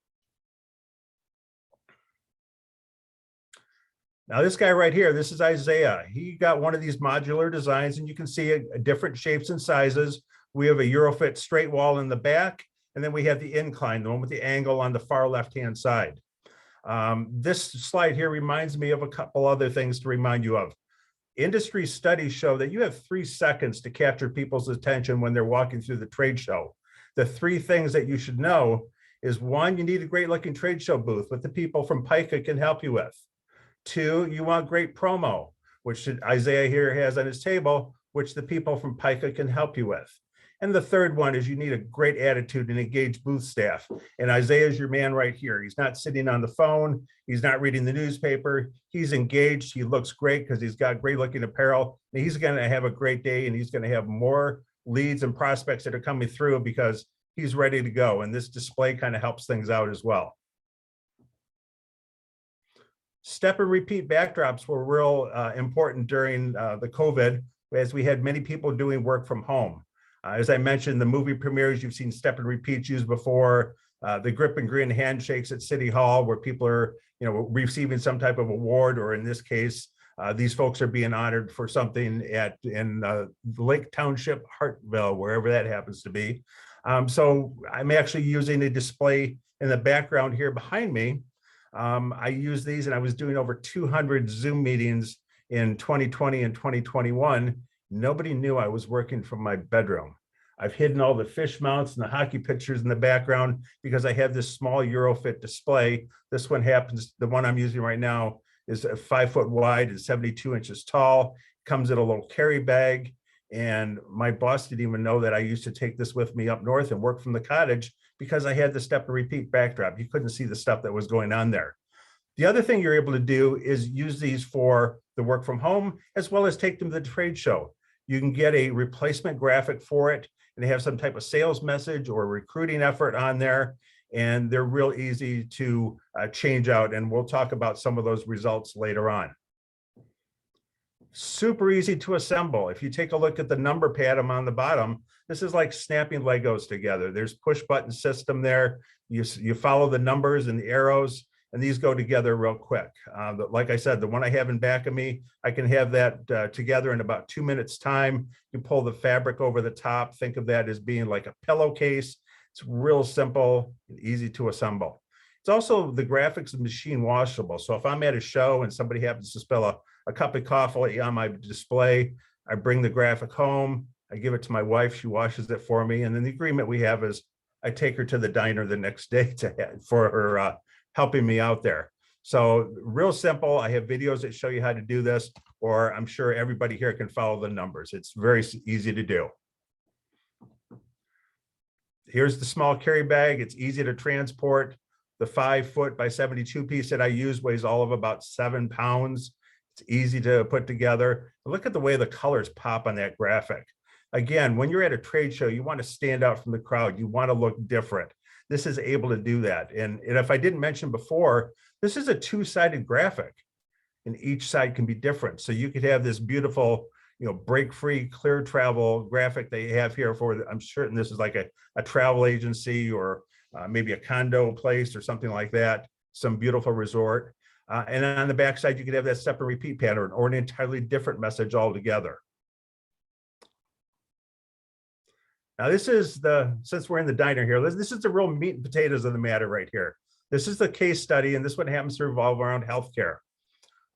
Now this guy right here, this is Isaiah. He got one of these modular designs, and you can see different shapes and sizes. We have a EuroFit straight wall in the back, and then we have the incline, the one with the angle on the far left-hand side. This slide here reminds me of a couple other things to remind you of. Industry studies show that you have 3 seconds to capture people's attention when they're walking through the trade show. The 3 things that you should know is 1, you need a great looking trade show booth, what the people from PICA can help you with. 2, you want great promo, which Isaiah here has on his table, which the people from PICA can help you with. And the 3rd one is you need a great attitude and engaged booth staff. And Isaiah is your man right here. He's not sitting on the phone. He's not reading the newspaper. He's engaged. He looks great because he's got great looking apparel. And he's going to have a great day, and he's going to have more leads and prospects that are coming through because he's ready to go. And this display kind of helps things out as well. Step and repeat backdrops were real important during the COVID, as we had many people doing work from home. As I mentioned, the movie premieres, you've seen step and repeats used before, the grip and grin handshakes at City Hall where people are, receiving some type of award, or in this case, these folks are being honored for something in Lake Township, Hartville, wherever that happens to be. So I'm actually using a display in the background here behind me. I use these, and I was doing over 200 Zoom meetings in 2020 and 2021. Nobody knew I was working from my bedroom. I've hidden all the fish mounts and the hockey pictures in the background because I have this small EuroFit display. This one happens, the one I'm using right now is 5 foot wide and 72 inches tall, comes in a little carry bag. And my boss didn't even know that I used to take this with me up north and work from the cottage because I had the step and repeat backdrop. You couldn't see the stuff that was going on there. The other thing you're able to do is use these for the work from home, as well as take them to the trade show. You can get a replacement graphic for it and have some type of sales message or recruiting effort on there. And they're real easy to change out. And we'll talk about some of those results later on. Super easy to assemble. If you take a look at the number pad on the bottom, this is like snapping Legos together. There's push button system there. You follow the numbers and the arrows, and these go together real quick. Like I said, the one I have in back of me, I can have that together in about 2 minutes time. You pull the fabric over the top. Think of that as being like a pillowcase. It's real simple and easy to assemble. It's also, the graphics is machine washable. So if I'm at a show and somebody happens to spill a cup of coffee on my display, I bring the graphic home, I give it to my wife, she washes it for me. And then the agreement we have is I take her to the diner the next day for her helping me out there. So real simple. I have videos that show you how to do this, or I'm sure everybody here can follow the numbers. It's very easy to do. Here's the small carry bag. It's easy to transport. The 5 foot by 72 piece that I use weighs all of about 7 pounds. It's easy to put together. Look at the way the colors pop on that graphic. Again, when you're at a trade show, you want to stand out from the crowd. You want to look different. This is able to do that. And if I didn't mention before, this is a 2-sided graphic, and each side can be different. So you could have this beautiful, break-free, clear travel graphic they have here for, I'm certain this is like a travel agency, or maybe a condo place or something like that, some beautiful resort. And on the backside, you could have that step and repeat pattern, or an entirely different message altogether. Now, this is since we're in the diner here, this is the real meat and potatoes of the matter right here. This is the case study, and this one happens to revolve around healthcare.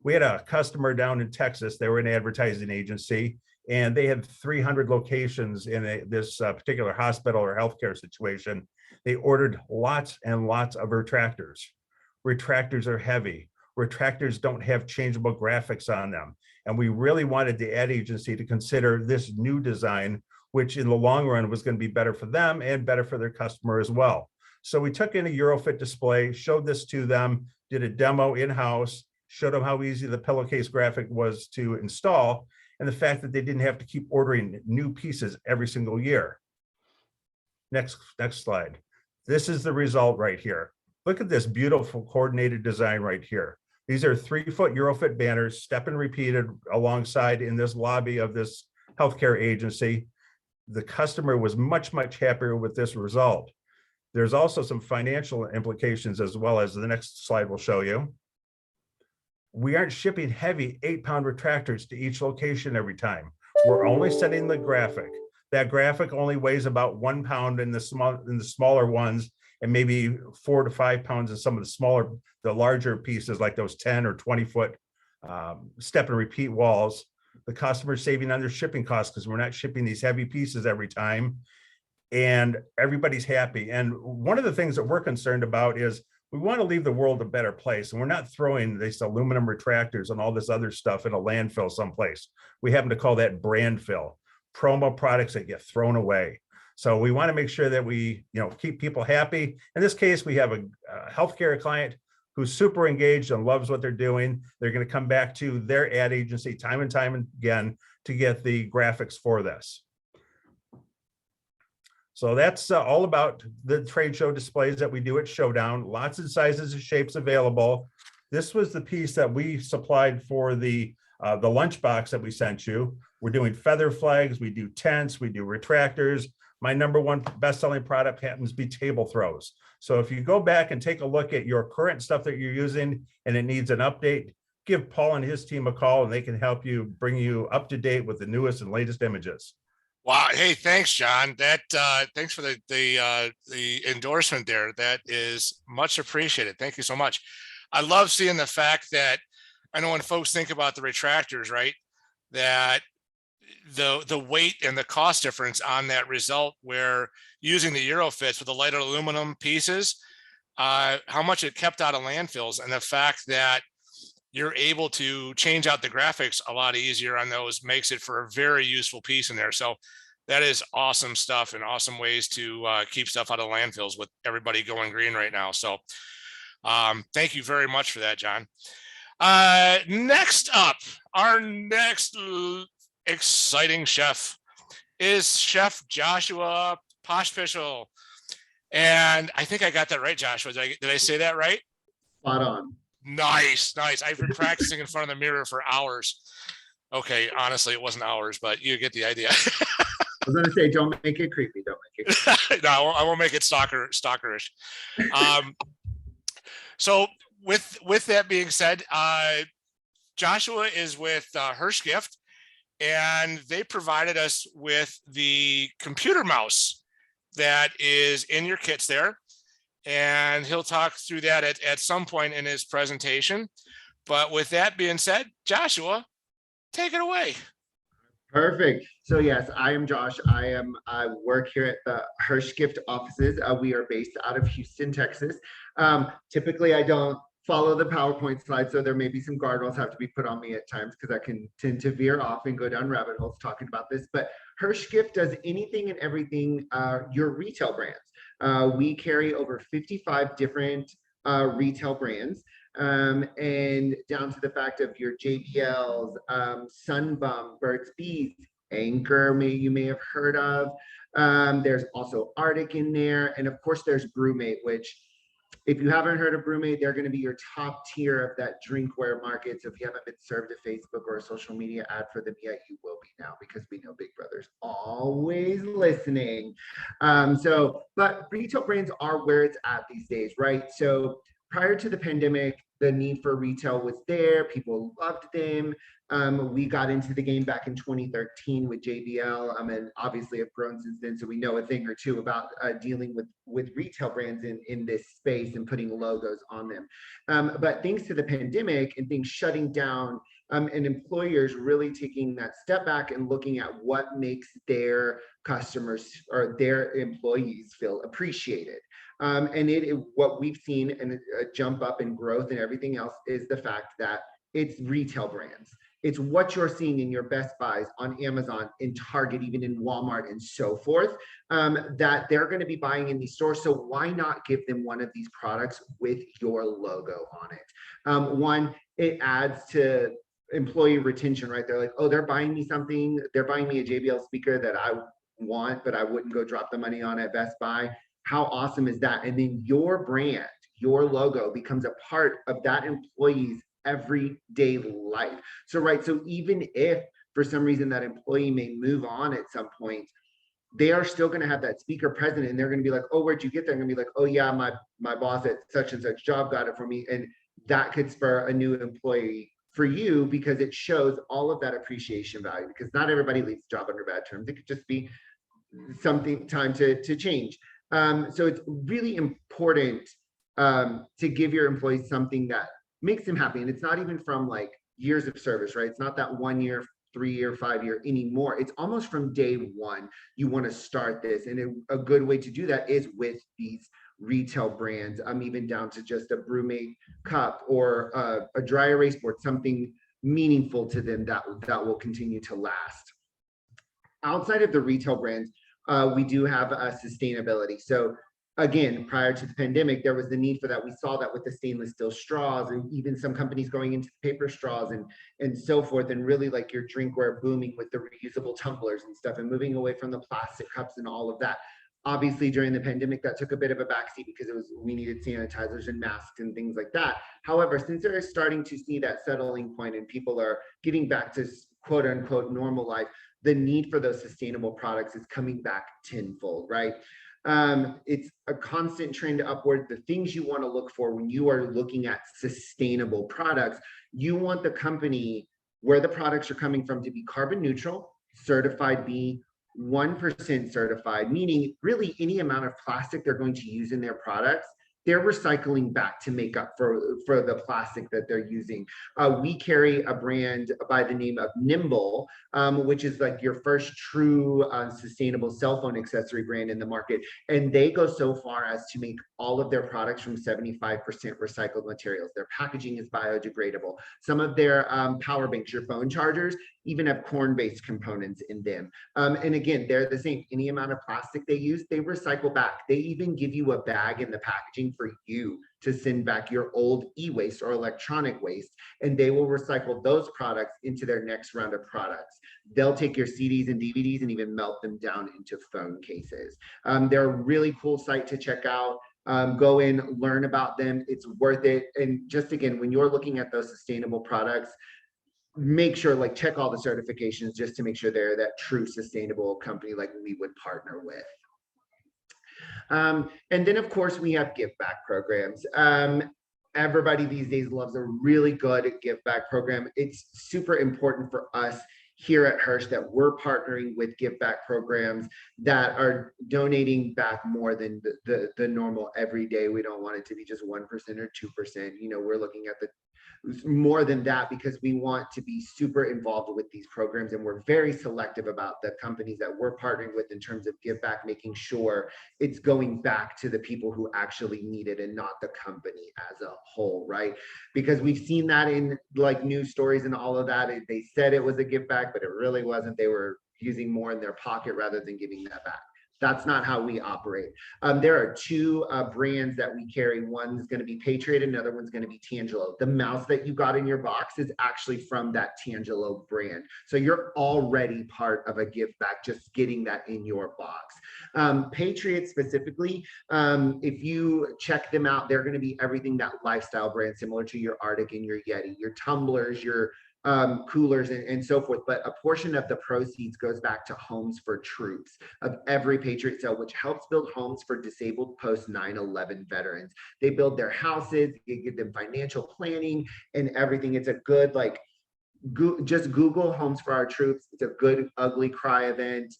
We had a customer down in Texas. They were an advertising agency, and they had 300 locations in this particular hospital or healthcare situation. They ordered lots and lots of retractors. Retractors are heavy. Retractors don't have changeable graphics on them. And we really wanted the ad agency to consider this new design, which in the long run was going to be better for them and better for their customer as well. So we took in a Eurofit display, showed this to them, did a demo in-house, showed them how easy the pillowcase graphic was to install, and the fact that they didn't have to keep ordering new pieces every single year. Next slide. This is the result right here. Look at this beautiful coordinated design right here. These are 3-foot Eurofit banners, step and repeated alongside in this lobby of this healthcare agency. The customer was much, much happier with this result. There's also some financial implications as well, as the next slide will show you. We aren't shipping heavy 8-pound retractors to each location every time. We're only sending the graphic. That graphic only weighs about 1 pound in the smaller ones, and maybe 4 to 5 pounds in some of the larger pieces, like those 10 or 20 foot step and repeat walls. The customer's saving on their shipping costs because we're not shipping these heavy pieces every time, and everybody's happy. And one of the things that we're concerned about is we want to leave the world a better place, and we're not throwing these aluminum retractors and all this other stuff in a landfill someplace. We happen to call that brand fill, promo products that get thrown away. So we want to make sure that we, keep people happy. In this case, we have a healthcare client who's super engaged and loves what they're doing. They're going to come back to their ad agency time and time again to get the graphics for this. So that's all about the trade show displays that we do at Showdown. Lots of sizes and shapes available. This was the piece that we supplied for the lunchbox that we sent you. We're doing feather flags, we do tents, we do retractors. My #1 best-selling product happens to be table throws. So if you go back and take a look at your current stuff that you're using and it needs an update, give Paul and his team a call, and they can help you, bring you up to date with the newest and latest images. Wow. Hey, thanks, John. Thanks for the endorsement there. That is much appreciated. Thank you so much. I love seeing the fact that, I know when folks think about the retractors, right, that the weight and the cost difference on that result, where using the Eurofits with the lighter aluminum pieces, how much it kept out of landfills, and the fact that you're able to change out the graphics a lot easier on those makes it for a very useful piece in there. So that is awesome stuff, and awesome ways to keep stuff out of landfills with everybody going green right now. So thank you very much for that, John. Next up, our next exciting chef is Chef Joshua Poshpischel. And I think I got that right, Joshua. Did I say that right? Spot on. Nice. I've been practicing in front of the mirror for hours. Okay, honestly, it wasn't hours, but you get the idea. I was gonna say, don't make it creepy. Don't make it creepy. No, I won't make it stalkerish. Um, so with that being said, Joshua is with Hirsch Gift, and they provided us with the computer mouse that is in your kits there. And he'll talk through that at some point in his presentation. But with that being said, Joshua, take it away. Perfect. So yes, I am Josh. I work here at the Hirsch Gift offices. We are based out of Houston, Texas. Typically, I don't follow the PowerPoint slides, so there may be some guardrails have to be put on me at times because I can tend to veer off and go down rabbit holes talking about this. But Hirsch Gift does anything and everything your retail brands. We carry over 55 different retail brands. And down to the fact of your JBLs, Sunbum, Burt's Bees, Anchor, you may have heard of. There's also Arctic in there. And of course, there's Brewmate, which if you haven't heard of Brewmate, they're going to be your top tier of that drinkware market. So if you haven't been served a Facebook or a social media ad for them yet, you will be now because we know Big Brother's always listening. But retail brands are where it's at these days, right? So prior to the pandemic, the need for retail was there. People loved them. We got into the game back in 2013 with JBL. And obviously have grown since then. So we know a thing or two about dealing with retail brands in this space and putting logos on them. But thanks to the pandemic and things shutting down, and employers really taking that step back and looking at what makes their customers or their employees feel appreciated. And what we've seen and a jump up in growth and everything else is the fact that it's retail brands. It's what you're seeing in your Best Buys, on Amazon, in Target, even in Walmart and so forth, that they're going to be buying in these stores. So why not give them one of these products with your logo on it? One, it adds to employee retention, right? They're like, oh, they're buying me something. They're buying me a JBL speaker that I want, but I wouldn't go drop the money on at Best Buy. How awesome is that? And then your brand, your logo becomes a part of that employee's everyday life. So even if for some reason that employee may move on at some point, they are still going to have that speaker present, and they're going to be like, oh, where'd you get that? They're going to be like, oh yeah, my boss at such and such job got it for me. And that could spur a new employee for you because it shows all of that appreciation value, because not everybody leaves the job under bad terms. It could just be something time to change. So it's really important to give your employees something that makes them happy. And it's not even from like years of service, right? It's not that 1 year, 3 year, 5 year anymore. It's almost from day one, you want to start this. And a good way to do that is with these retail brands, even down to just a Brewmate cup or a dry erase board, something meaningful to them that will continue to last. Outside of the retail brands, we do have sustainability. So again, prior to the pandemic, there was the need for that. We saw that with the stainless steel straws, and even some companies going into paper straws and so forth, and really like your drinkware booming with the reusable tumblers and stuff, and moving away from the plastic cups and all of that. Obviously, during the pandemic, that took a bit of a backseat because we needed sanitizers and masks and things like that. However, since they're starting to see that settling point and people are getting back to quote unquote normal life, the need for those sustainable products is coming back tenfold, right? It's a constant trend upward. The things you want to look for when you are looking at sustainable products, you want the company where the products are coming from to be carbon neutral, certified B, 1% certified, meaning really any amount of plastic they're going to use in their products, they're recycling back to make up for the plastic that they're using. We carry a brand by the name of Nimble, which is like your first true sustainable cell phone accessory brand in the market. And they go so far as to make all of their products from 75% recycled materials. Their packaging is biodegradable. Some of their power banks, your phone chargers, even have corn-based components in them. And again, they're the same. Any amount of plastic they use, they recycle back. They even give you a bag in the packaging for you to send back your old e-waste or electronic waste, and they will recycle those products into their next round of products. They'll take your CDs and DVDs and even melt them down into phone cases. They're a really cool site to check out. Go in, learn about them. It's worth it. And just again, when you're looking at those sustainable products, make sure, like, check all the certifications just to make sure they're that true sustainable company like we would partner with. And then of course we have give back programs. Everybody these days loves a really good give back program. It's super important for us here at Hirsch that we're partnering with give back programs that are donating back more than the normal every day. We don't want it to be just 1% or 2%. You know, we're looking at the more than that because we want to be super involved with these programs, and we're very selective about the companies that we're partnering with in terms of give back, making sure it's going back to the people who actually need it and not the company as a whole, right? Because we've seen that in like news stories and all of that. They said it was a give back, but it really wasn't. They were using more in their pocket rather than giving that back. That's not how we operate. There are two brands that we carry. One's going to be Patriot, another one's going to be Tangelo. The mouse that you got in your box is actually from that Tangelo brand. So you're already part of a give back, just getting that in your box. Patriot specifically, if you check them out, they're going to be everything that lifestyle brand, similar to your Arctic and your Yeti, your tumblers, your coolers and so forth, but a portion of the proceeds goes back to Homes for Troops of every Patriot sale, which helps build homes for disabled post 9/11 veterans. They build their houses, you give them financial planning and everything. It's a good, like, just Google Homes for Our Troops. It's a good ugly cry event.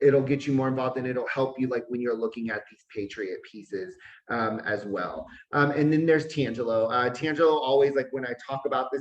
It'll get you more involved and it'll help you, like, when you're looking at these Patriot pieces as well. And then there's Tangelo. Tangelo always, like, when I talk about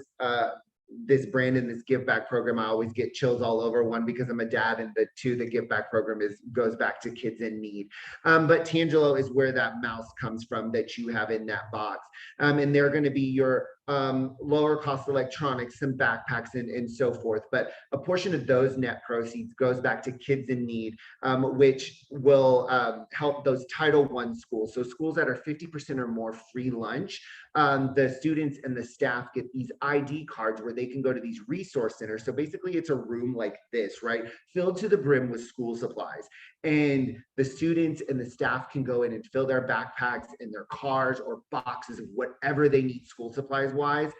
this brand and this give back program, I always get chills all over. One, because I'm a dad, and the two, the give back program goes back to kids in need. But Tangelo is where that mouse comes from that you have in that box. And they're going to be your lower cost electronics, some backpacks and so forth. But a portion of those net proceeds goes back to kids in need, which will help those Title I schools. So schools that are 50% or more free lunch. The students and the staff get these ID cards where they can go to these resource centers. So basically it's a room like this, right? Filled to the brim with school supplies. And the students and the staff can go in and fill their backpacks and their cars or boxes of whatever they need school supplies wise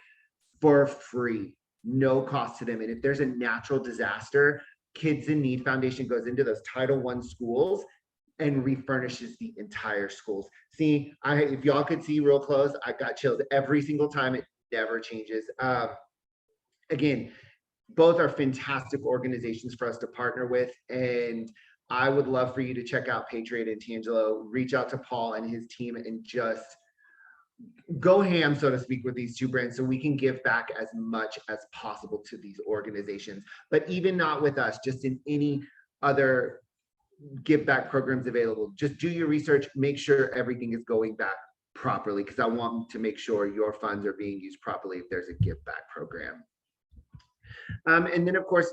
for free, no cost to them. And if there's a natural disaster, Kids in Need Foundation goes into those Title I schools and refurnishes the entire schools. See, if y'all could see real close, I got chills every single time. It never changes. Again, both are fantastic organizations for us to partner with, and I would love for you to check out Patriot and Tangelo, reach out to Paul and his team, and just go ham, so to speak, with these two brands so we can give back as much as possible to these organizations. But even not with us, just in any other give back programs available, just do your research, make sure everything is going back properly, because I want to make sure your funds are being used properly if there's a give back program. And then of course,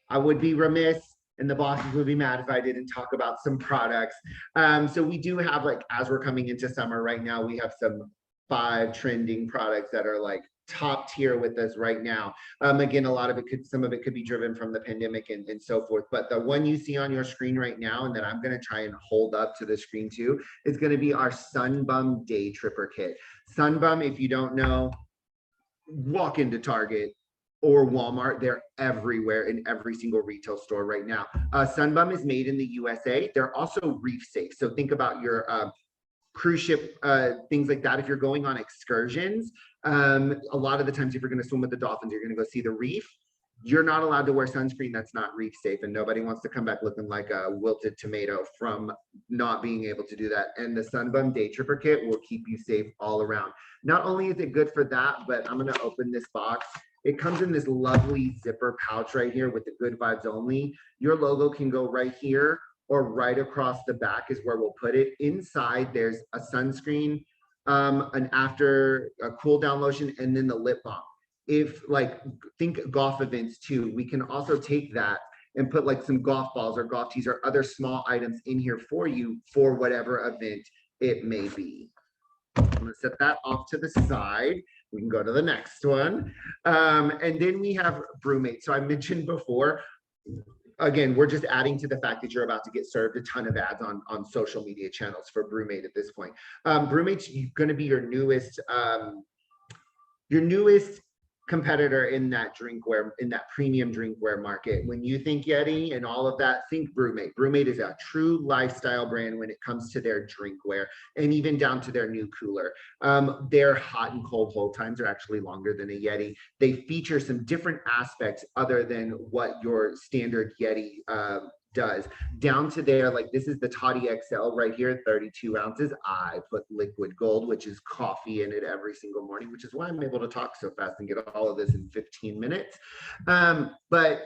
I would be remiss and the bosses would be mad if I didn't talk about some products. So we do have, like, as we're coming into summer right now, we have some 5 trending products that are like top tier with us right now. Again, a lot of it some of it could be driven from the pandemic and so forth. But the one you see on your screen right now, and that I'm going to try and hold up to the screen too, is going to be our Sunbum Day Tripper Kit. Sunbum, if you don't know, walk into Target or Walmart. They're everywhere in every single retail store right now. Sunbum is made in the USA. They're also reef safe. So think about your cruise ship, things like that. If you're going on excursions, a lot of the times if you're going to swim with the dolphins, you're going to go see the reef. You're not allowed to wear sunscreen that's not reef safe, and nobody wants to come back looking like a wilted tomato from not being able to do that. And the Sunbum Day Tripper Kit will keep you safe all around. Not only is it good for that, but I'm going to open this box. It comes in this lovely zipper pouch right here with the Good Vibes Only. Your logo can go right here or right across the back is where we'll put it. Inside, there's a sunscreen, a cool down lotion, and then the lip balm. If, like, think golf events too, we can also take that and put like some golf balls or golf tees or other small items in here for you for whatever event it may be. I'm gonna set that off to the side. We can go to the next one. And then we have BrewMate. So I mentioned before, again, we're just adding to the fact that you're about to get served a ton of ads on social media channels for BrewMate at this point. BrewMate's going to be your newest competitor in that drinkware, in that premium drinkware market. When you think Yeti and all of that, think Brewmate. Brewmate is a true lifestyle brand when it comes to their drinkware, and even down to their new cooler. Their hot and cold hold times are actually longer than a Yeti. They feature some different aspects other than what your standard Yeti does, down to there, like this is the Toddy XL right here, 32 ounces. I put liquid gold, which is coffee, in it every single morning, which is why I'm able to talk so fast and get all of this in 15 minutes. But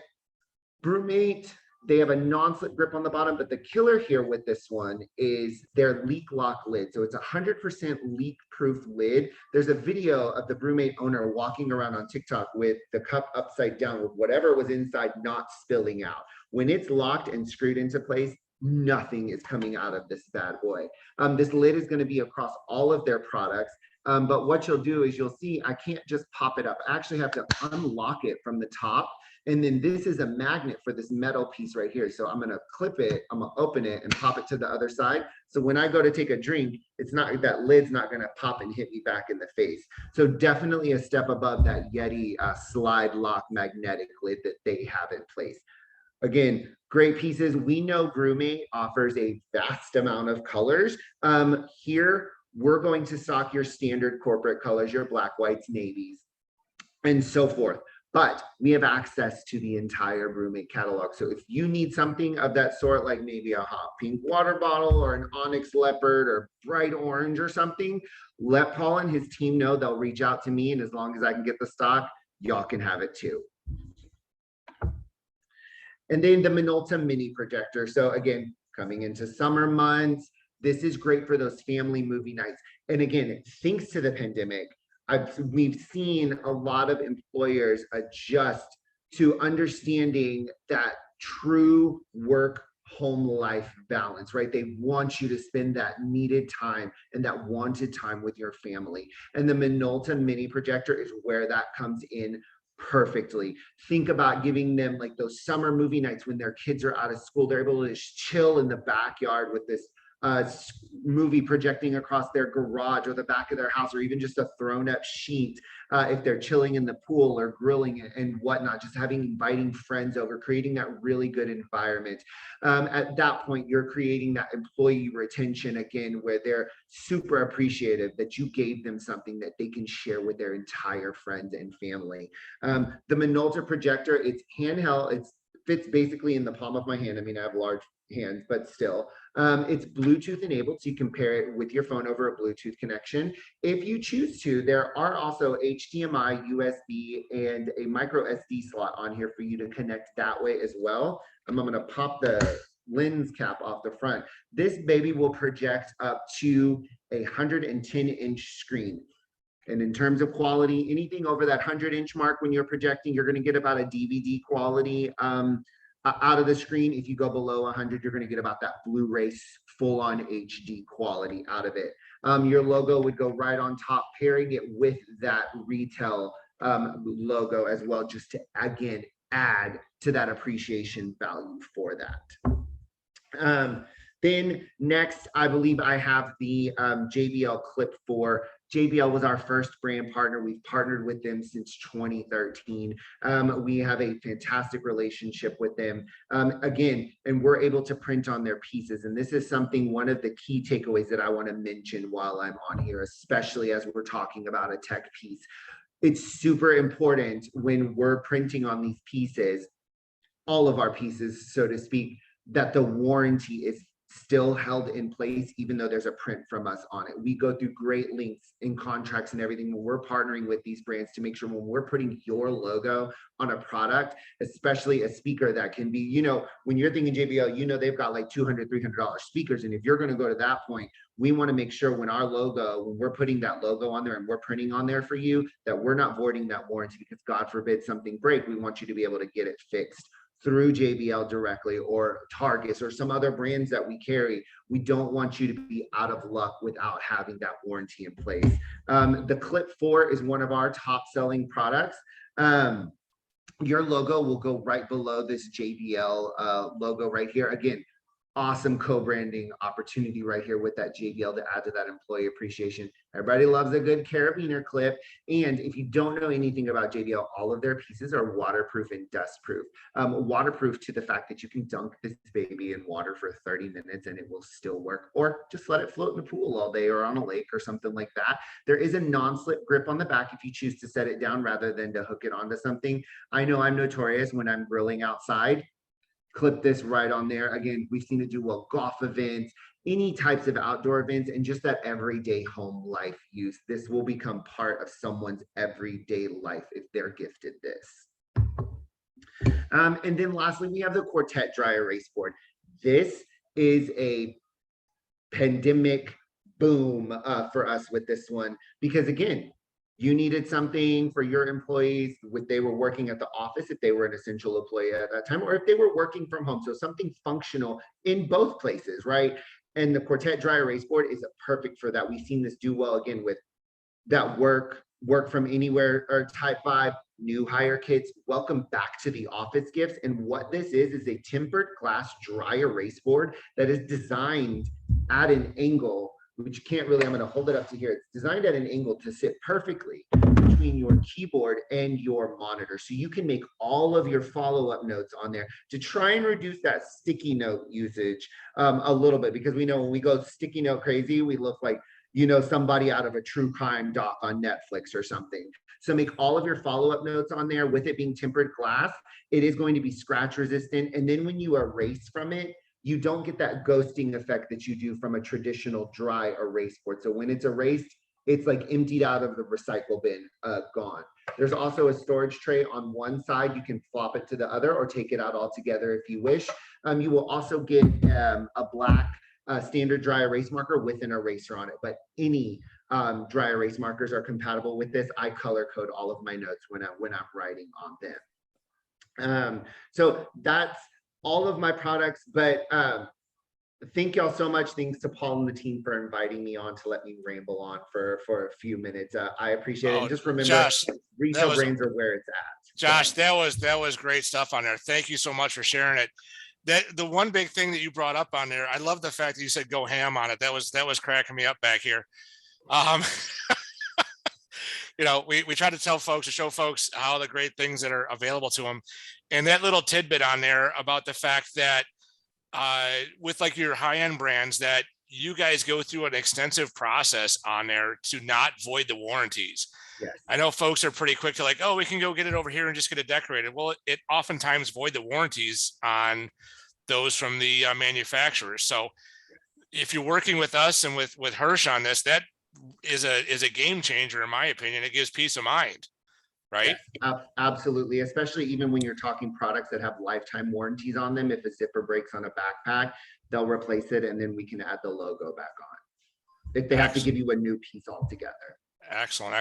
Brewmate, they have a non-slip grip on the bottom, but the killer here with this one is their leak lock lid. So it's 100% leak-proof lid. There's a video of the Brewmate owner walking around on TikTok with the cup upside down with whatever was inside not spilling out. When it's locked and screwed into place, nothing is coming out of this bad boy. This lid is going to be across all of their products. But what you'll do is you'll see I can't just pop it up. I actually have to unlock it from the top. And then this is a magnet for this metal piece right here. So I'm going to clip it, I'm going to open it and pop it to the other side. So when I go to take a drink, it's not, that lid's not going to pop and hit me back in the face. So definitely a step above that Yeti slide lock magnetic lid that they have in place. Again, great pieces. We know Brewmate offers a vast amount of colors. Here, we're going to stock your standard corporate colors, your black, whites, navies, and so forth. But we have access to the entire Brewmate catalog. So if you need something of that sort, like maybe a hot pink water bottle or an onyx leopard or bright orange or something, let Paul and his team know. They'll reach out to me, and as long as I can get the stock, y'all can have it too. And then the Minolta mini projector. So again, coming into summer months, this is great for those family movie nights. And again, thanks to the pandemic, we've seen a lot of employers adjust to understanding that true work home life balance, right? They want you to spend that needed time and that wanted time with your family. And the Minolta mini projector is where that comes in perfectly. Think about giving them like those summer movie nights when their kids are out of school. They're able to just chill in the backyard with this movie projecting across their garage or the back of their house, or even just a thrown up sheet if they're chilling in the pool or grilling and whatnot, just inviting friends over, creating that really good environment. At that point, you're creating that employee retention again, where they're super appreciative that you gave them something that they can share with their entire friends and family. The Minolta projector, it's handheld, it fits basically in the palm of my hand. I mean, I have large hands, but still. It's Bluetooth enabled, so you can pair it with your phone over a Bluetooth connection. If you choose to, there are also HDMI, USB, and a micro SD slot on here for you to connect that way as well. I'm going to pop the lens cap off the front. This baby will project up to a 110-inch screen. And in terms of quality, anything over that 100-inch mark when you're projecting, you're going to get about a DVD quality out of the screen. If you go below 100, you're going to get about that Blu-ray full-on HD quality out of it. Your logo would go right on top, pairing it with that retail logo as well, just to, again, add to that appreciation value for that. Then next, I believe I have the JBL Clip 4. JBL was our first brand partner. We've partnered with them since 2013. We have a fantastic relationship with them. Again, and we're able to print on their pieces. And this is something, one of the key takeaways that I want to mention while I'm on here, especially as we're talking about a tech piece. It's super important when we're printing on these pieces, all of our pieces, so to speak, that the warranty is still held in place, even though there's a print from us on it. We go through great lengths in contracts and everything when we're partnering with these brands to make sure when we're putting your logo on a product, especially a speaker that can be, you know, when you're thinking JBL, you know, they've got like $200, $300 speakers. And if you're going to go to that point, we want to make sure when our logo, when we're putting that logo on there and we're printing on there for you, that we're not voiding that warranty, because God forbid something break, we want you to be able to get it fixed through JBL directly, or Targus, or some other brands that we carry. We don't want you to be out of luck without having that warranty in place. The Clip 4 is one of our top selling products. Your logo will go right below this JBL logo right here. Again, awesome co-branding opportunity right here with that JBL to add to that employee appreciation. Everybody loves a good carabiner clip. And if you don't know anything about JBL, all of their pieces are waterproof and dustproof. Waterproof to the fact that you can dunk this baby in water for 30 minutes and it will still work, or just let it float in the pool all day or on a lake or something like that. There is a non-slip grip on the back if you choose to set it down rather than to hook it onto something. I know I'm notorious when I'm grilling outside. Clip this right on there. Again, we've seen it do well golf events, any types of outdoor events, and just that everyday home life use. This will become part of someone's everyday life if they're gifted this. And then lastly, we have the Quartet dry erase board. This is a pandemic boom for us with this one, because again, you needed something for your employees if they were working at the office, if they were an essential employee at that time, or if they were working from home. So something functional in both places, right? And the Quartet dry erase board is perfect for that. We've seen this do well again with that work from anywhere or type 5, new hire kits, welcome back to the office gifts. And what this is a tempered glass dry erase board that is designed at an angle, which you can't really, I'm going to hold it up to here. It's designed at an angle to sit perfectly between your keyboard and your monitor. So you can make all of your follow-up notes on there to try and reduce that sticky note usage a little bit, because we know when we go sticky note crazy, we look like, you know, somebody out of a true crime doc on Netflix or something. So make all of your follow-up notes on there. With it being tempered glass, it is going to be scratch resistant. And then when you erase from it, you don't get that ghosting effect that you do from a traditional dry erase board. So when it's erased, it's like emptied out of the recycle bin, gone. There's also a storage tray on one side. You can flop it to the other or take it out altogether if you wish. You will also get a black standard dry erase marker with an eraser on it, but any dry erase markers are compatible with this. I color code all of my notes when I'm writing on them. So that's all of my products, but thank y'all so much. Thanks to Paul and the team for inviting me on to let me ramble on for a few minutes. I appreciate it. And just remember, Josh, retail brands are where it's at. Josh, that was great stuff on there. Thank you so much for sharing it. The one big thing that you brought up on there, I love the fact that you said go ham on it. That was cracking me up back here. You know, we try to tell folks, to show folks how the great things that are available to them. And that little tidbit on there about the fact that with like your high-end brands, that you guys go through an extensive process on there to not void the warranties. Yes. I know folks are pretty quick to like, oh, we can go get it over here and just get it decorated. Well, it oftentimes void the warranties on those from the manufacturers. So if you're working with us and with Hirsch on this, that is a game changer, in my opinion. It gives peace of mind, right? Yes, absolutely. Especially even when you're talking products that have lifetime warranties on them. If a zipper breaks on a backpack, they'll replace it and then we can add the logo back on. If they have to give you a new piece altogether. Excellent.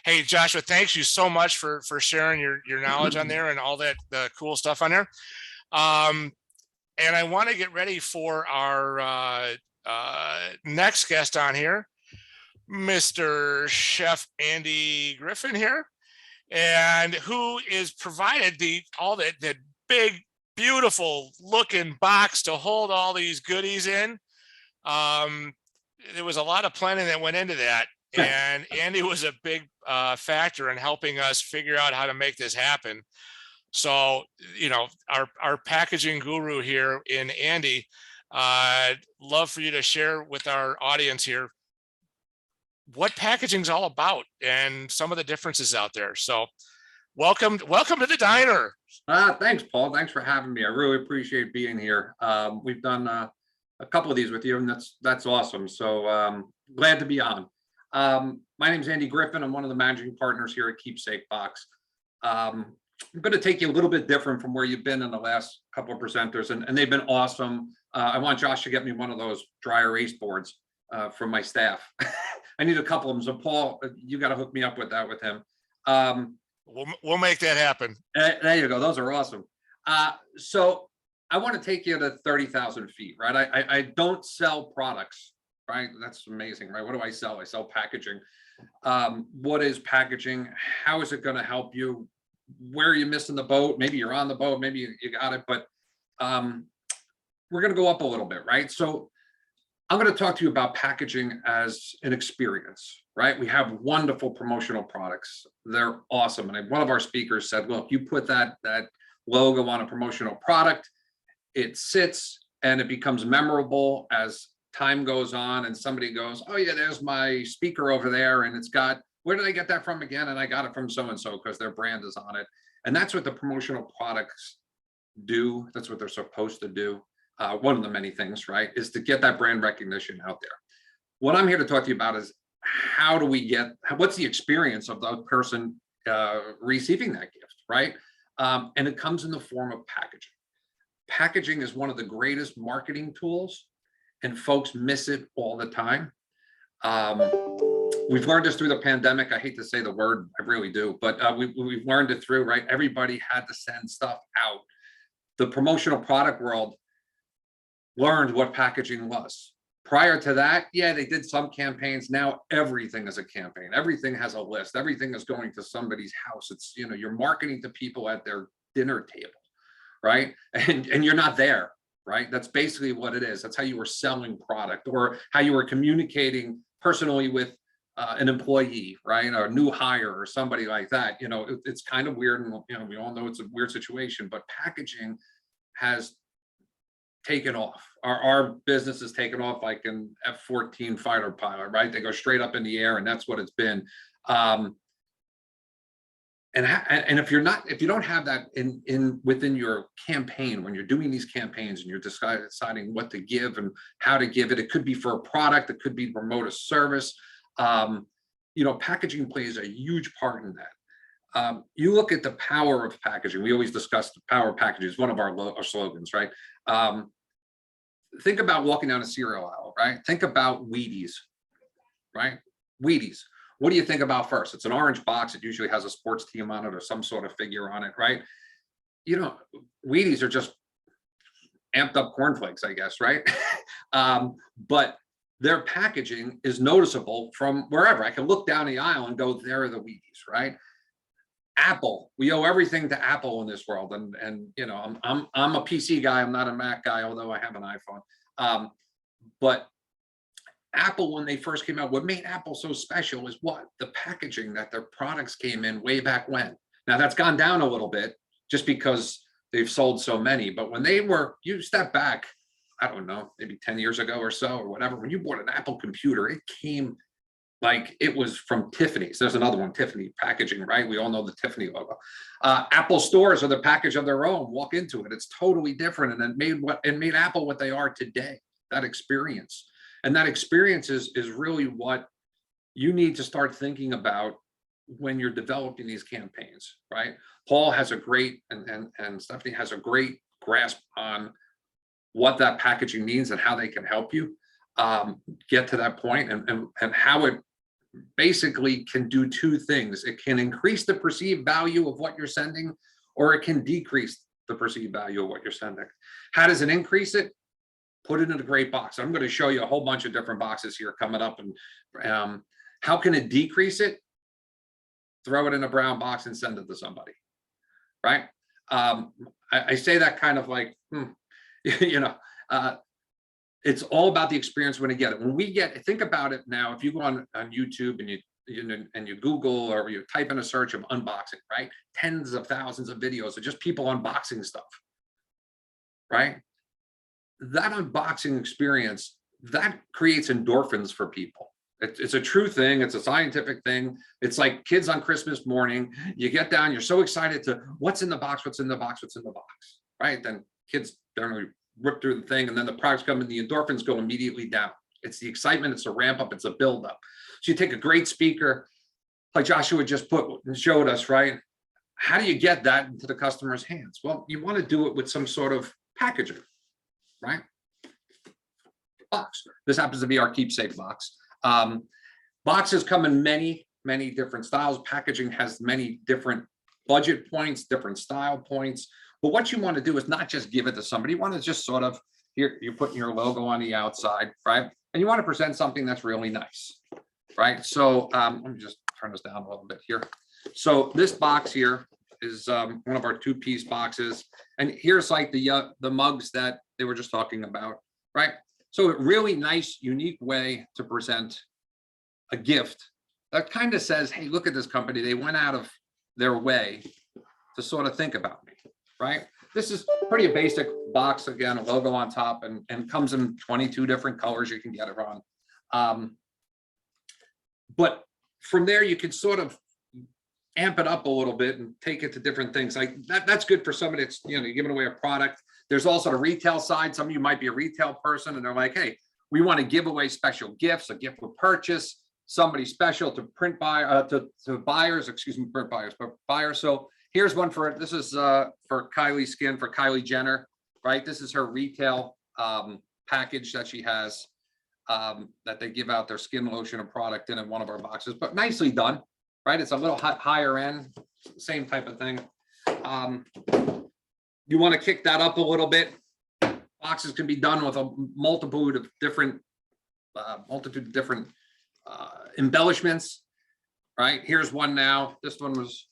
Hey, Joshua, thanks you so much for sharing your knowledge on there and all that the cool stuff on there. And I want to get ready for our next guest on here, Mr. Chef Andy Griffin here, and who is provided all that big, beautiful looking box to hold all these goodies in. There was a lot of planning that went into that. And Andy was a big factor in helping us figure out how to make this happen. So, you know, our packaging guru here in Andy, I'd love for you to share with our audience here what packaging is all about and some of the differences out there. So welcome to the diner. Thanks, Paul. Thanks for having me. I really appreciate being here. We've done a couple of these with you, and that's awesome. So glad to be on. My name is Andy Griffin. I'm one of the managing partners here at Keepsake Box. I'm going to take you a little bit different from where you've been in the last couple of presenters, and they've been awesome. I want Josh to get me one of those dry erase boards from my staff. I need a couple of them. So Paul, you got to hook me up with that with him. We'll make that happen. There you go. Those are awesome. So I want to take you to 30,000 feet, right? I don't sell products, right? That's amazing, right? What do I sell? I sell packaging. What is packaging? How is it going to help you? Where are you missing the boat? Maybe you're on the boat, maybe you got it, but we're going to go up a little bit, right? So I'm going to talk to you about packaging as an experience, right? We have wonderful promotional products. They're awesome. And one of our speakers said, look, you put that logo on a promotional product, it sits and it becomes memorable as time goes on, and somebody goes, oh yeah, there's my speaker over there, and it's got, where did I get that from again? And I got it from so-and-so because their brand is on it. And that's what the promotional products do. That's what they're supposed to do. One of the many things, right, is to get that brand recognition out there. What I'm here to talk to you about is how do we get, what's the experience of the person receiving that gift, right? And it comes in the form of packaging. Packaging is one of the greatest marketing tools, and folks miss it all the time. We've learned this through the pandemic. I hate to say the word, I really do, but we've learned it through, right? Everybody had to send stuff out. The promotional product world learned what packaging was. Prior to that, yeah, they did some campaigns. Now everything is a campaign. Everything has a list. Everything is going to somebody's house. It's, you know, you're marketing to people at their dinner table, right? And you're not there, right? That's basically what it is. That's how you were selling product, or how you were communicating personally with an employee, right? Or a new hire or somebody like that. You know, it's kind of weird, and you know, we all know it's a weird situation, but packaging has taken off. Our business has taken off like an F-14 fighter pilot, right? They go straight up in the air, and that's what it's been. And if you don't have that within your campaign, when you're doing these campaigns and you're deciding what to give and how to give it, it could be for a product, it could be to promote a service. You know, packaging plays a huge part in that. You look at the power of packaging. We always discuss the power of packaging. It's one of our slogans, right? Think about walking down a cereal aisle, right? Think about Wheaties, right? Wheaties. What do you think about first? It's an orange box. It usually has a sports team on it or some sort of figure on it, right? You know, Wheaties are just amped up cornflakes, I guess, right? But their packaging is noticeable from wherever. I can look down the aisle and go, there are the Wheaties, right? Apple, we owe everything to Apple in this world, and you know, I'm a PC guy. I'm not a Mac guy, although I have an iPhone. But Apple, when they first came out, what made Apple so special is what? The packaging that their products came in way back when. Now that's gone down a little bit just because they've sold so many. But when they were, you step back, I don't know, maybe 10 years ago or so or whatever, when you bought an Apple computer, it came like it was from Tiffany's. There's another one, Tiffany packaging, right? We all know the Tiffany logo. Apple stores are the package of their own. Walk into it, it's totally different, and it made Apple what they are today. That experience, and that experience is really what you need to start thinking about when you're developing these campaigns, right? Paul has a great and Stephanie has a great grasp on what that packaging means and how they can help you get to that point, and how it basically can do two things. It can increase the perceived value of what you're sending, or it can decrease the perceived value of what you're sending. How does it increase it? Put it in a great box. I'm going to show you a whole bunch of different boxes here coming up. And how can it decrease it? Throw it in a brown box and send it to somebody, right? I say that kind of like, you know, it's all about the experience when you get it. When we get, think about it now, if you go on YouTube and you Google or you type in a search of unboxing, right? Tens of thousands of videos of just people unboxing stuff, right? That unboxing experience, that creates endorphins for people. It's a true thing. It's a scientific thing. It's like kids on Christmas morning. You get down, you're so excited to what's in the box, what's in the box, what's in the box, right? Then kids generally rip through the thing, and then the products come and the endorphins go immediately down. It's the excitement, it's a ramp up, it's a build up. So you take a great speaker like Joshua just showed us, right? How do you get that into the customer's hands? Well, you want to do it with some sort of packaging, right? Box. This happens to be our keepsake box. Boxes come in many different styles. Packaging has many different budget points, different style points. But what you want to do is not just give it to somebody. You want to just sort of, here, you're putting your logo on the outside, right? And you want to present something that's really nice, right? So let me just turn this down a little bit here. So this box here, is one of our 2-piece boxes. And here's like the mugs that they were just talking about, right? So a really nice, unique way to present a gift that kind of says, hey, look at this company. They went out of their way to sort of think about me, right? This is pretty basic box, again, a logo on top, and comes in 22 different colors you can get it on. But from there, you can sort of amp it up a little bit and take it to different things. Like that's good for somebody that's, you know, giving away a product. There's also the retail side. Some of you might be a retail person and they're like, hey, we want to give away special gifts, a gift for purchase, somebody special to print buy to buyers, excuse me, print buyers, but buyers. So here's one for it. This is for Kylie Skin, for Kylie Jenner, right? This is her retail package that she has, that they give out their skin lotion and product in one of our boxes, but nicely done, right? It's a little higher end, same type of thing. You want to kick that up a little bit. Boxes can be done with a multitude of different embellishments, right? Here's one now. This one was,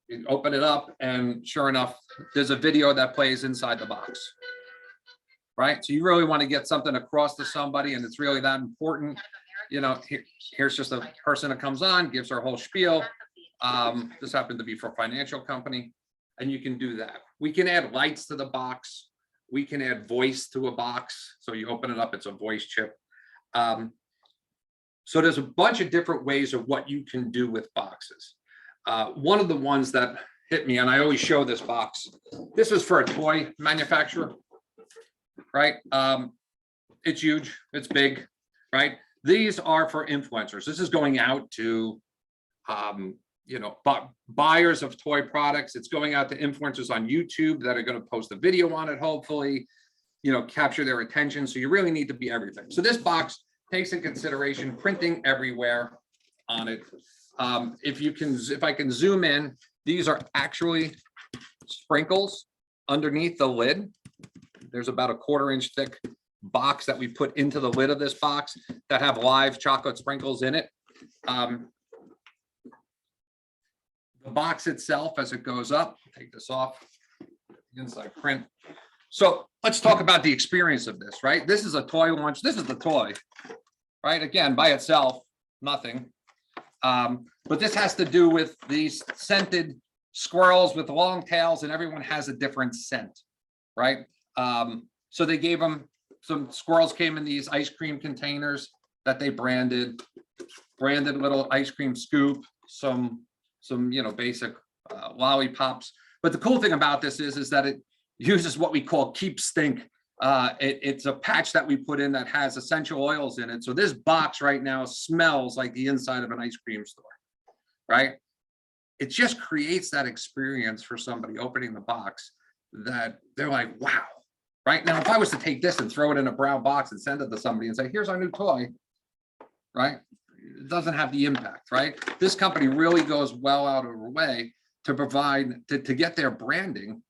you open it up and sure enough, there's a video that plays inside the box, right? So you really want to get something across to somebody and it's really that important. You know, here's just a person that comes on, gives her whole spiel. This happened to be for a financial company, and you can do that. We can add lights to the box. We can add voice to a box. So you open it up, it's a voice chip. So there's a bunch of different ways of what you can do with boxes. One of the ones that hit me, and I always show this box, this is for a toy manufacturer, right? It's huge, it's big, right? These are for influencers. This is going out to, you know, buyers of toy products. It's going out to influencers on YouTube that are going to post a video on it, hopefully, you know, capture their attention. So you really need to be everything. So this box takes in consideration printing everywhere on it. If I can zoom in, these are actually sprinkles underneath the lid. There's about a 1/4 inch thick box that we put into the lid of this box that have live chocolate sprinkles in it. The box itself, as it goes up, take this off, inside print. So let's talk about the experience of this, right? This is a toy launch. This is the toy, right? Again, by itself, nothing. But this has to do with these scented squirrels with long tails, and everyone has a different scent, right? So they gave them, some squirrels came in these ice cream containers that they branded little ice cream scoop, some you know, basic lollipops. But the cool thing about this is that it uses what we call keep stink. It's a patch that we put in that has essential oils in it. So this box right now smells like the inside of an ice cream store, right? It just creates that experience for somebody opening the box that they're like, wow, right? Now, if I was to take this and throw it in a brown box and send it to somebody and say, here's our new toy, right? It doesn't have the impact, right? This company really goes well out of their way to provide, to get their branding,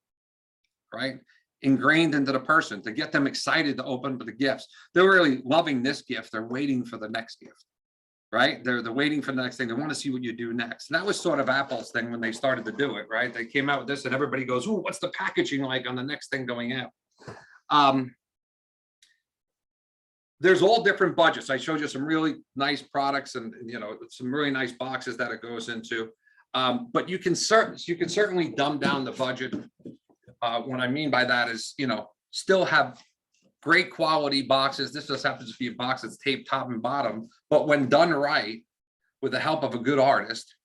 right, ingrained into the person, to get them excited to open the gifts. They're really loving this gift. They're waiting for the next gift, right? They're waiting for the next thing. They want to see what you do next. And that was sort of Apple's thing when they started to do it, right? They came out with this and everybody goes, oh, what's the packaging like on the next thing going out? There's all different budgets. I showed you some really nice products and, you know, some really nice boxes that it goes into. But you can certainly dumb down the budget. What I mean by that is, you know, still have great quality boxes. This just happens to be a box that's taped top and bottom, but when done right, with the help of a good artist,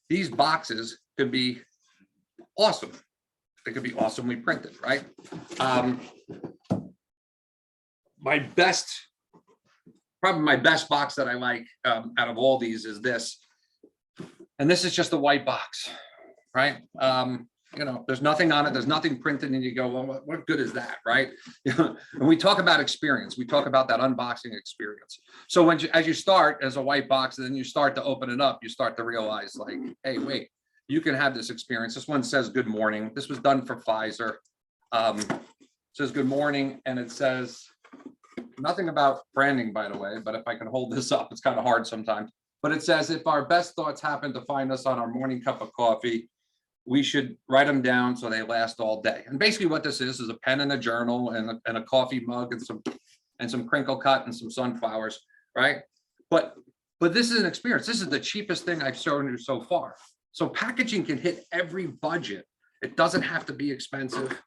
these boxes could be awesome. They could be awesomely printed, right? Probably my best box that I like out of all these is this. And this is just a white box, right? You know, there's nothing on it. There's nothing printed and you go, well, what good is that, right? And we talk about experience. We talk about that unboxing experience. So as you start as a white box, and then you start to open it up, you start to realize like, hey, wait, you can have this experience. This one says good morning. This was done for Pfizer. It says good morning, and it says nothing about branding, by the way, but if I can hold this up, it's kind of hard sometimes. But it says, if our best thoughts happen to find us on our morning cup of coffee, we should write them down so they last all day. And basically what this is a pen and a journal and a coffee mug and some crinkle cut and some sunflowers, right? But this is an experience. This is the cheapest thing I've shown you so far. So packaging can hit every budget. It doesn't have to be expensive.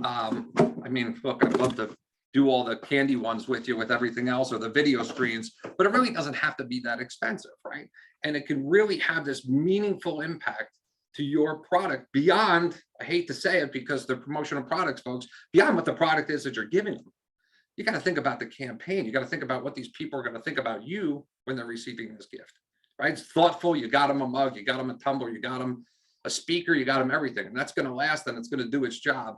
I mean, look, I'd love to do all the candy ones with you with everything else or the video screens, but it really doesn't have to be that expensive, right? And it can really have this meaningful impact to your product beyond, I hate to say it because they're promotional products, folks, beyond what the product is that you're giving them. You got to think about the campaign. You got to think about what these people are going to think about you when they're receiving this gift, right? It's thoughtful. You got them a mug, you got them a tumbler, you got them a speaker, you got them everything, and that's going to last and it's going to do its job.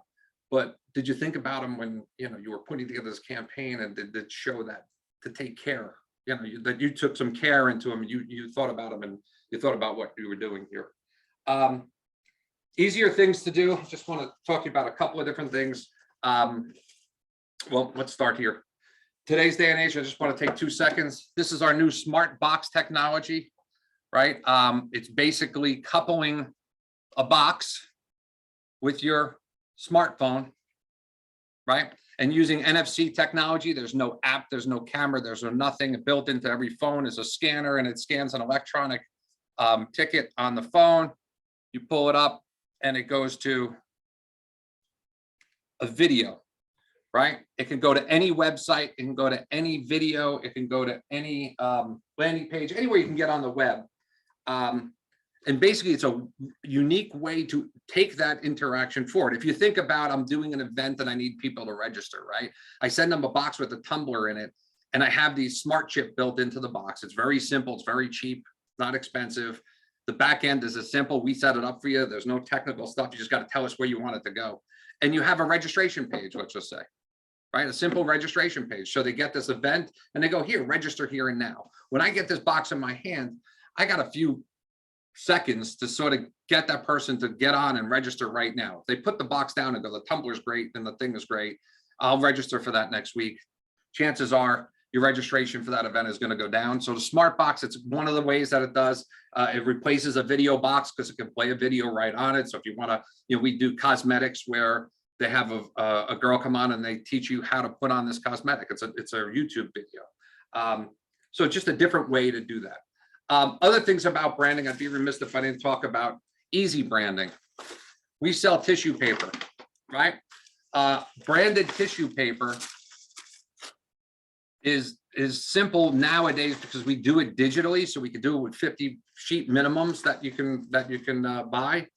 But did you think about them when, you know, you were putting together this campaign, and did it show that to take care, you know, that you took some care into them, you thought about them, and you thought about what you were doing here. Easier things to do. Just want to talk to you about a couple of different things. Well, let's start here. Today's day and age, I just want to take 2 seconds. This is our new smart box technology, right? It's basically coupling a box with your smartphone, right? And using NFC technology. There's no app, there's no camera, there's no nothing. Built into every phone is a scanner, and it scans an electronic ticket on the phone. You pull it up and it goes to a video, right? It can go to any website, it can go to any video, it can go to any landing page, anywhere you can get on the web. And basically it's a unique way to take that interaction forward. If you think about, I'm doing an event and I need people to register, right? I send them a box with a tumbler in it, and I have the smart chip built into the box. It's very simple, it's very cheap, not expensive. The back end is as simple. We set it up for you. There's no technical stuff. You just got to tell us where you want it to go. And you have a registration page, let's just say, right? A simple registration page. So they get this event and they go, here, register here and now. When I get this box in my hand, I got a few seconds to sort of get that person to get on and register right now. If they put the box down and go, the tumbler's great, then the thing is great, I'll register for that next week. Chances are your registration for that event is going to go down. So the smart box, it's one of the ways that it does. It replaces a video box because it can play a video right on it. So if you want to, you know, we do cosmetics where they have a girl come on and they teach you how to put on this cosmetic. It's a YouTube video. So it's just a different way to do that. Other things about branding, I'd be remiss if I didn't talk about easy branding. We sell tissue paper, right? Branded tissue paper is simple nowadays because we do it digitally. So we can do it with 50 sheet minimums that you can buy.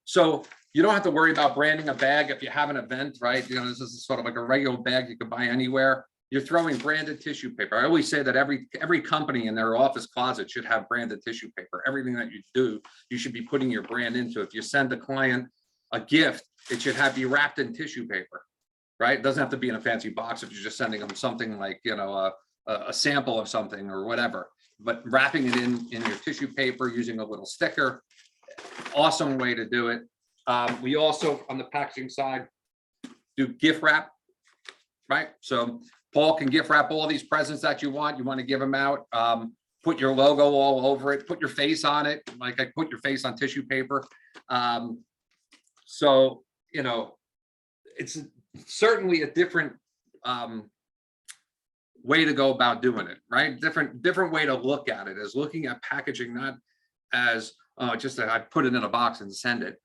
So you don't have to worry about branding a bag if you have an event, right? You know, this is sort of like a regular bag you can buy anywhere. You're throwing branded tissue paper. I always say that every company in their office closet should have branded tissue paper. Everything that you do, you should be putting your brand into. If you send a client a gift, it should be wrapped in tissue paper, right? It doesn't have to be in a fancy box if you're just sending them something like, you know, a sample of something or whatever, but wrapping it in your tissue paper using a little sticker, awesome way to do it. We also, on the packaging side, do gift wrap, right? So Paul can gift wrap all these presents that you want to give them out. Put your logo all over it, put your face on it. Like I put your face on tissue paper. So, you know, it's certainly a different way to go about doing it, right? Different way to look at it, is looking at packaging, not as just that I put it in a box and send it.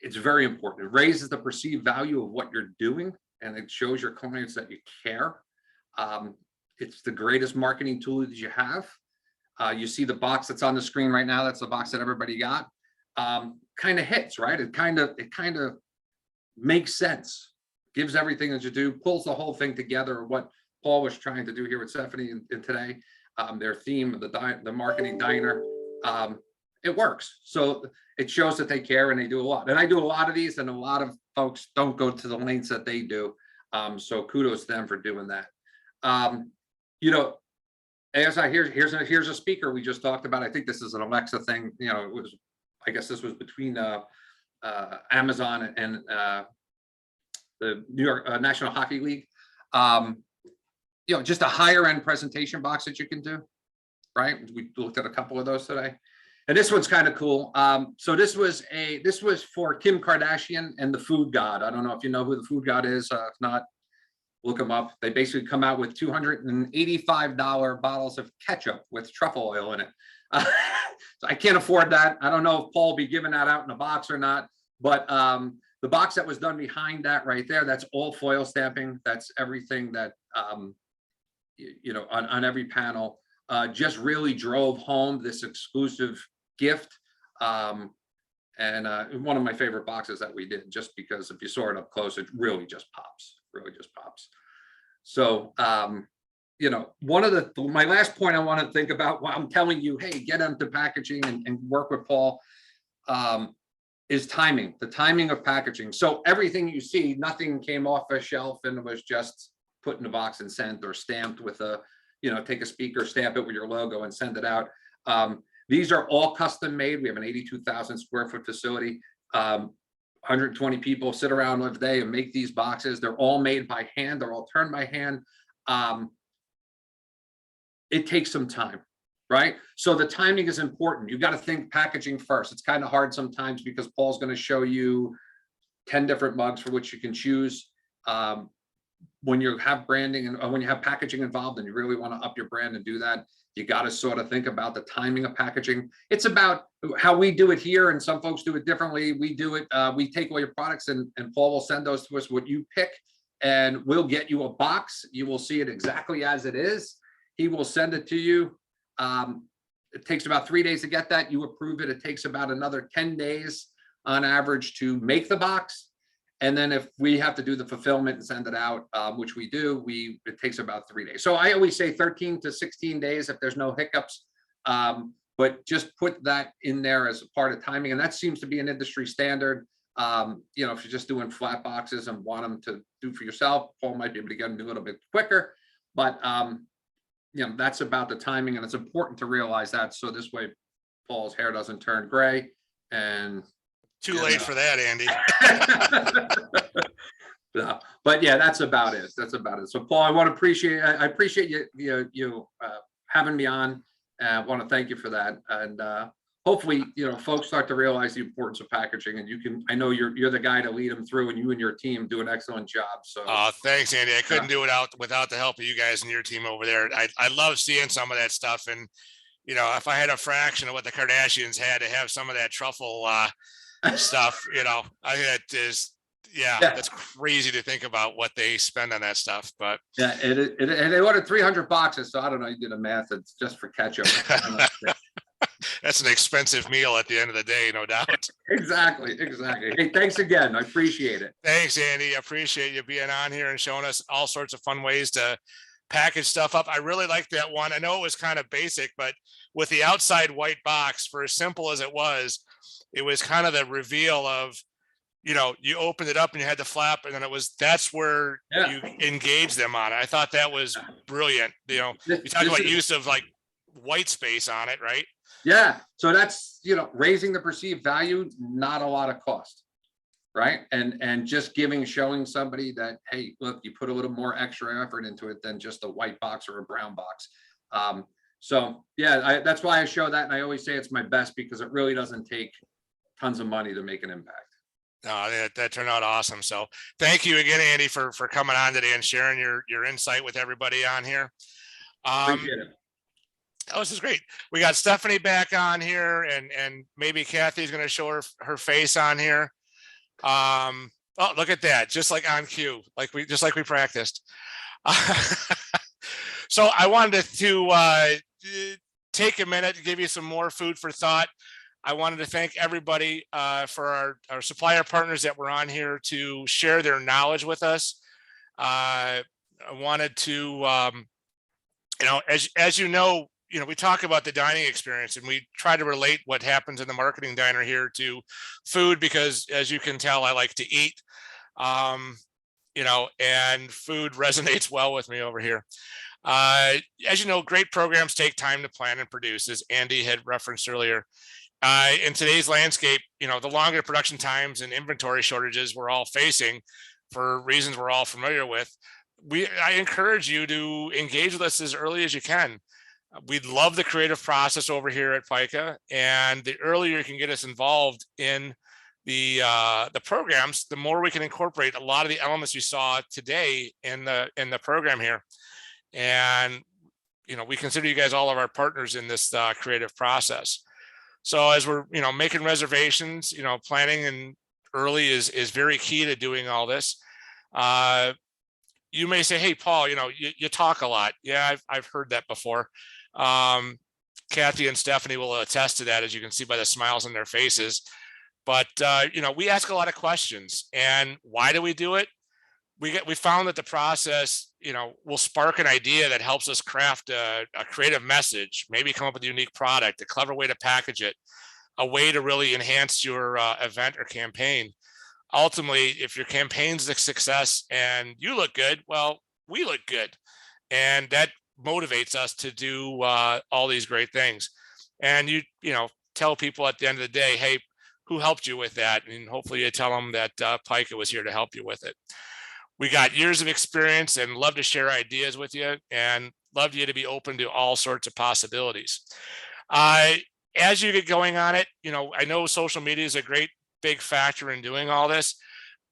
It's very important. It raises the perceived value of what you're doing, and it shows your clients that you care. It's the greatest marketing tool that you have. You see the box that's on the screen right now. That's the box that everybody got. Kind of hits, right? It kind of makes sense. Gives everything that you do, pulls the whole thing together. What Paul was trying to do here with Stephanie and today, their theme, the marketing diner, it works. So it shows that they care and they do a lot. And I do a lot of these, and a lot of folks don't go to the lengths that they do. So kudos to them for doing that. You know, as here's a speaker we just talked about. I think this is an Alexa thing. You know, I guess this was between Amazon and the New York National Hockey League. You know, just a higher end presentation box that you can do, right? We looked at a couple of those today. And this one's kind of cool. So this was for Kim Kardashian and the Food God. I don't know if you know who the Food God is. If not, look them up. They basically come out with $285 bottles of ketchup with truffle oil in it. So I can't afford that. I don't know if Paul will be giving that out in a box or not, but the box that was done behind that right there, that's all foil stamping. That's everything that, you know, on every panel, just really drove home this exclusive gift. And one of my favorite boxes that we did, just because if you saw it up close, it really just pops, So, you know, my last point I want to think about while I'm telling you, hey, get into packaging and work with Paul, is timing, the timing of packaging. So everything you see, nothing came off a shelf and it was just put in a box and sent, or stamped with a, you know, take a speaker, stamp it with your logo and send it out. These are all custom made. We have an 82,000 square foot facility. 120 people sit around every day and make these boxes. They're all made by hand. They're all turned by hand. It takes some time, right? So the timing is important. You got to think packaging first. It's kind of hard sometimes because Paul's going to show you 10 different mugs for which you can choose. When you have branding and when you have packaging involved and you really want to up your brand and do that, you got to sort of think about the timing of packaging. It's about how we do it here, and some folks do it differently. We do it, we take all your products and Paul will send those to us, what you pick, and we'll get you a box. You will see it exactly as it is. He will send it to you. It takes about 3 days to get that. You approve it. It takes about another 10 days on average to make the box. And then if we have to do the fulfillment and send it out, which we do, it takes about 3 days. So I always say 13 to 16 days if there's no hiccups. But just put that in there as a part of timing. And that seems to be an industry standard. You know, if you're just doing flat boxes and want them to do for yourself, Paul might be able to get them a little bit quicker. But you know, that's about the timing, and it's important to realize that. So this way, Paul's hair doesn't turn gray. And too late for that, Andy. No, but yeah, that's about it. So Paul, I appreciate you having me on. I want to thank you for that. And hopefully, you know, folks start to realize the importance of packaging, and I know you're the guy to lead them through, and you and your team do an excellent job. So thanks, Andy. I couldn't do it without the help of you guys and your team over there. I love seeing some of that stuff. And, you know, if I had a fraction of what the Kardashians had to have some of that truffle stuff, you know, I think that is, yeah, that's crazy to think about what they spend on that stuff. But yeah, and they ordered 300 boxes. So I don't know, you did the math. It's just for ketchup. That's an expensive meal at the end of the day, no doubt. Exactly. Hey, thanks again. I appreciate it. Thanks, Andy. I appreciate you being on here and showing us all sorts of fun ways to package stuff up. I really like that one. I know it was kind of basic, but with the outside white box, for as simple as it was kind of the reveal of, you know, you opened it up and you had the flap, and then that's where you engage them on it. I thought that was brilliant. You know, you talk about use of like white space on it, right? Yeah. So that's, you know, raising the perceived value, not a lot of cost. Right. And just showing somebody that, hey, look, you put a little more extra effort into it than just a white box or a brown box. So yeah, that's why I show that. And I always say it's my best, because it really doesn't take tons of money to make an impact. No, that turned out awesome. So thank you again, Andy, for coming on today and sharing your insight with everybody on here. Appreciate it. Oh, this is great. We got Stephanie back on here, and maybe Kathy's going to show her face on here. Oh, look at that. Just like on cue, just like we practiced. So I wanted to take a minute to give you some more food for thought. I wanted to thank everybody for our supplier partners that were on here to share their knowledge with us. I wanted to, you know, as you know, we talk about the dining experience, and we try to relate what happens in the marketing diner here to food, because as you can tell, I like to eat, you know, and food resonates well with me over here. As you know, great programs take time to plan and produce, as Andy had referenced earlier. In today's landscape, you know, the longer production times and inventory shortages we're all facing for reasons we're all familiar with, I encourage you to engage with us as early as you can. We love the creative process over here at PICA, and the earlier you can get us involved in the programs, the more we can incorporate a lot of the elements you saw today in the program here. And we consider you guys all of our partners in this creative process. So as we're making reservations, planning and early is very key to doing all this. You may say, hey, Paul, you talk a lot. Yeah, I've heard that before. Kathy and Stephanie will attest to that, as you can see by the smiles on their faces. But we ask a lot of questions. And why do we do it? We found that the process, will spark an idea that helps us craft a creative message, maybe come up with a unique product, a clever way to package it, a way to really enhance your event or campaign. Ultimately, if your campaign's a success and you look good, well, we look good. And that motivates us to do all these great things. And you tell people at the end of the day, hey, who helped you with that? And hopefully you tell them that PICA was here to help you with it. We got years of experience and love to share ideas with you, and love you to be open to all sorts of possibilities. As you get going on it, I know social media is a great big factor in doing all this.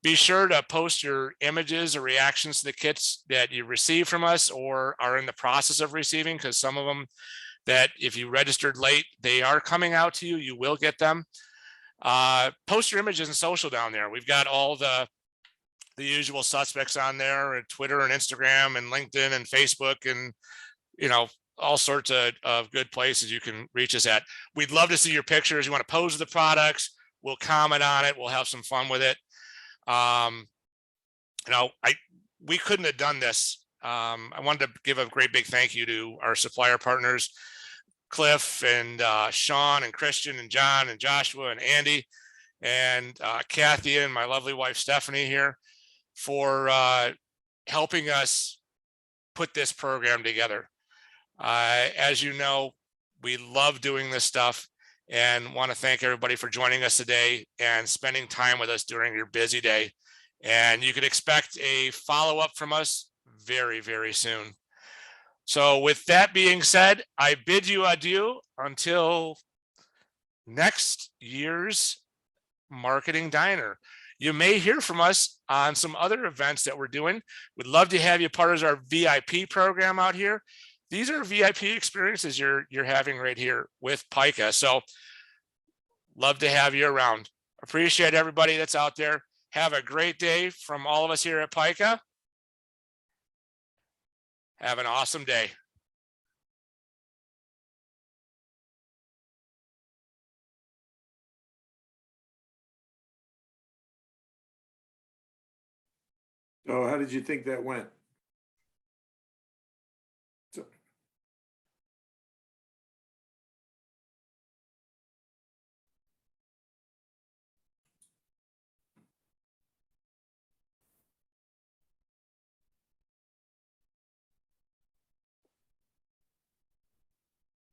Be sure to post your images or reactions to the kits that you receive from us or are in the process of receiving, because some of them that if you registered late, they are coming out to you. You will get them. Post your images in social down there. We've got all the usual suspects on there, Twitter and Instagram and LinkedIn and Facebook, and all sorts of good places you can reach us at. We'd love to see your pictures. You want to pose the products, we'll comment on it. We'll have some fun with it. We couldn't have done this. I wanted to give a great big thank you to our supplier partners, Cliff and Sean and Christian and John and Joshua and Andy and Kathy and my lovely wife Stephanie here for helping us put this program together. As you know, we love doing this stuff and want to thank everybody for joining us today and spending time with us during your busy day. And you can expect a follow-up from us very, very soon. So with that being said, I bid you adieu until next year's Marketing Diner. You may hear from us on some other events that we're doing. We'd love to have you part of our VIP program out here. These are VIP experiences you're having right here with PICA. So love to have you around. Appreciate everybody that's out there. Have a great day from all of us here at PICA. Have an awesome day. So how did you think that went?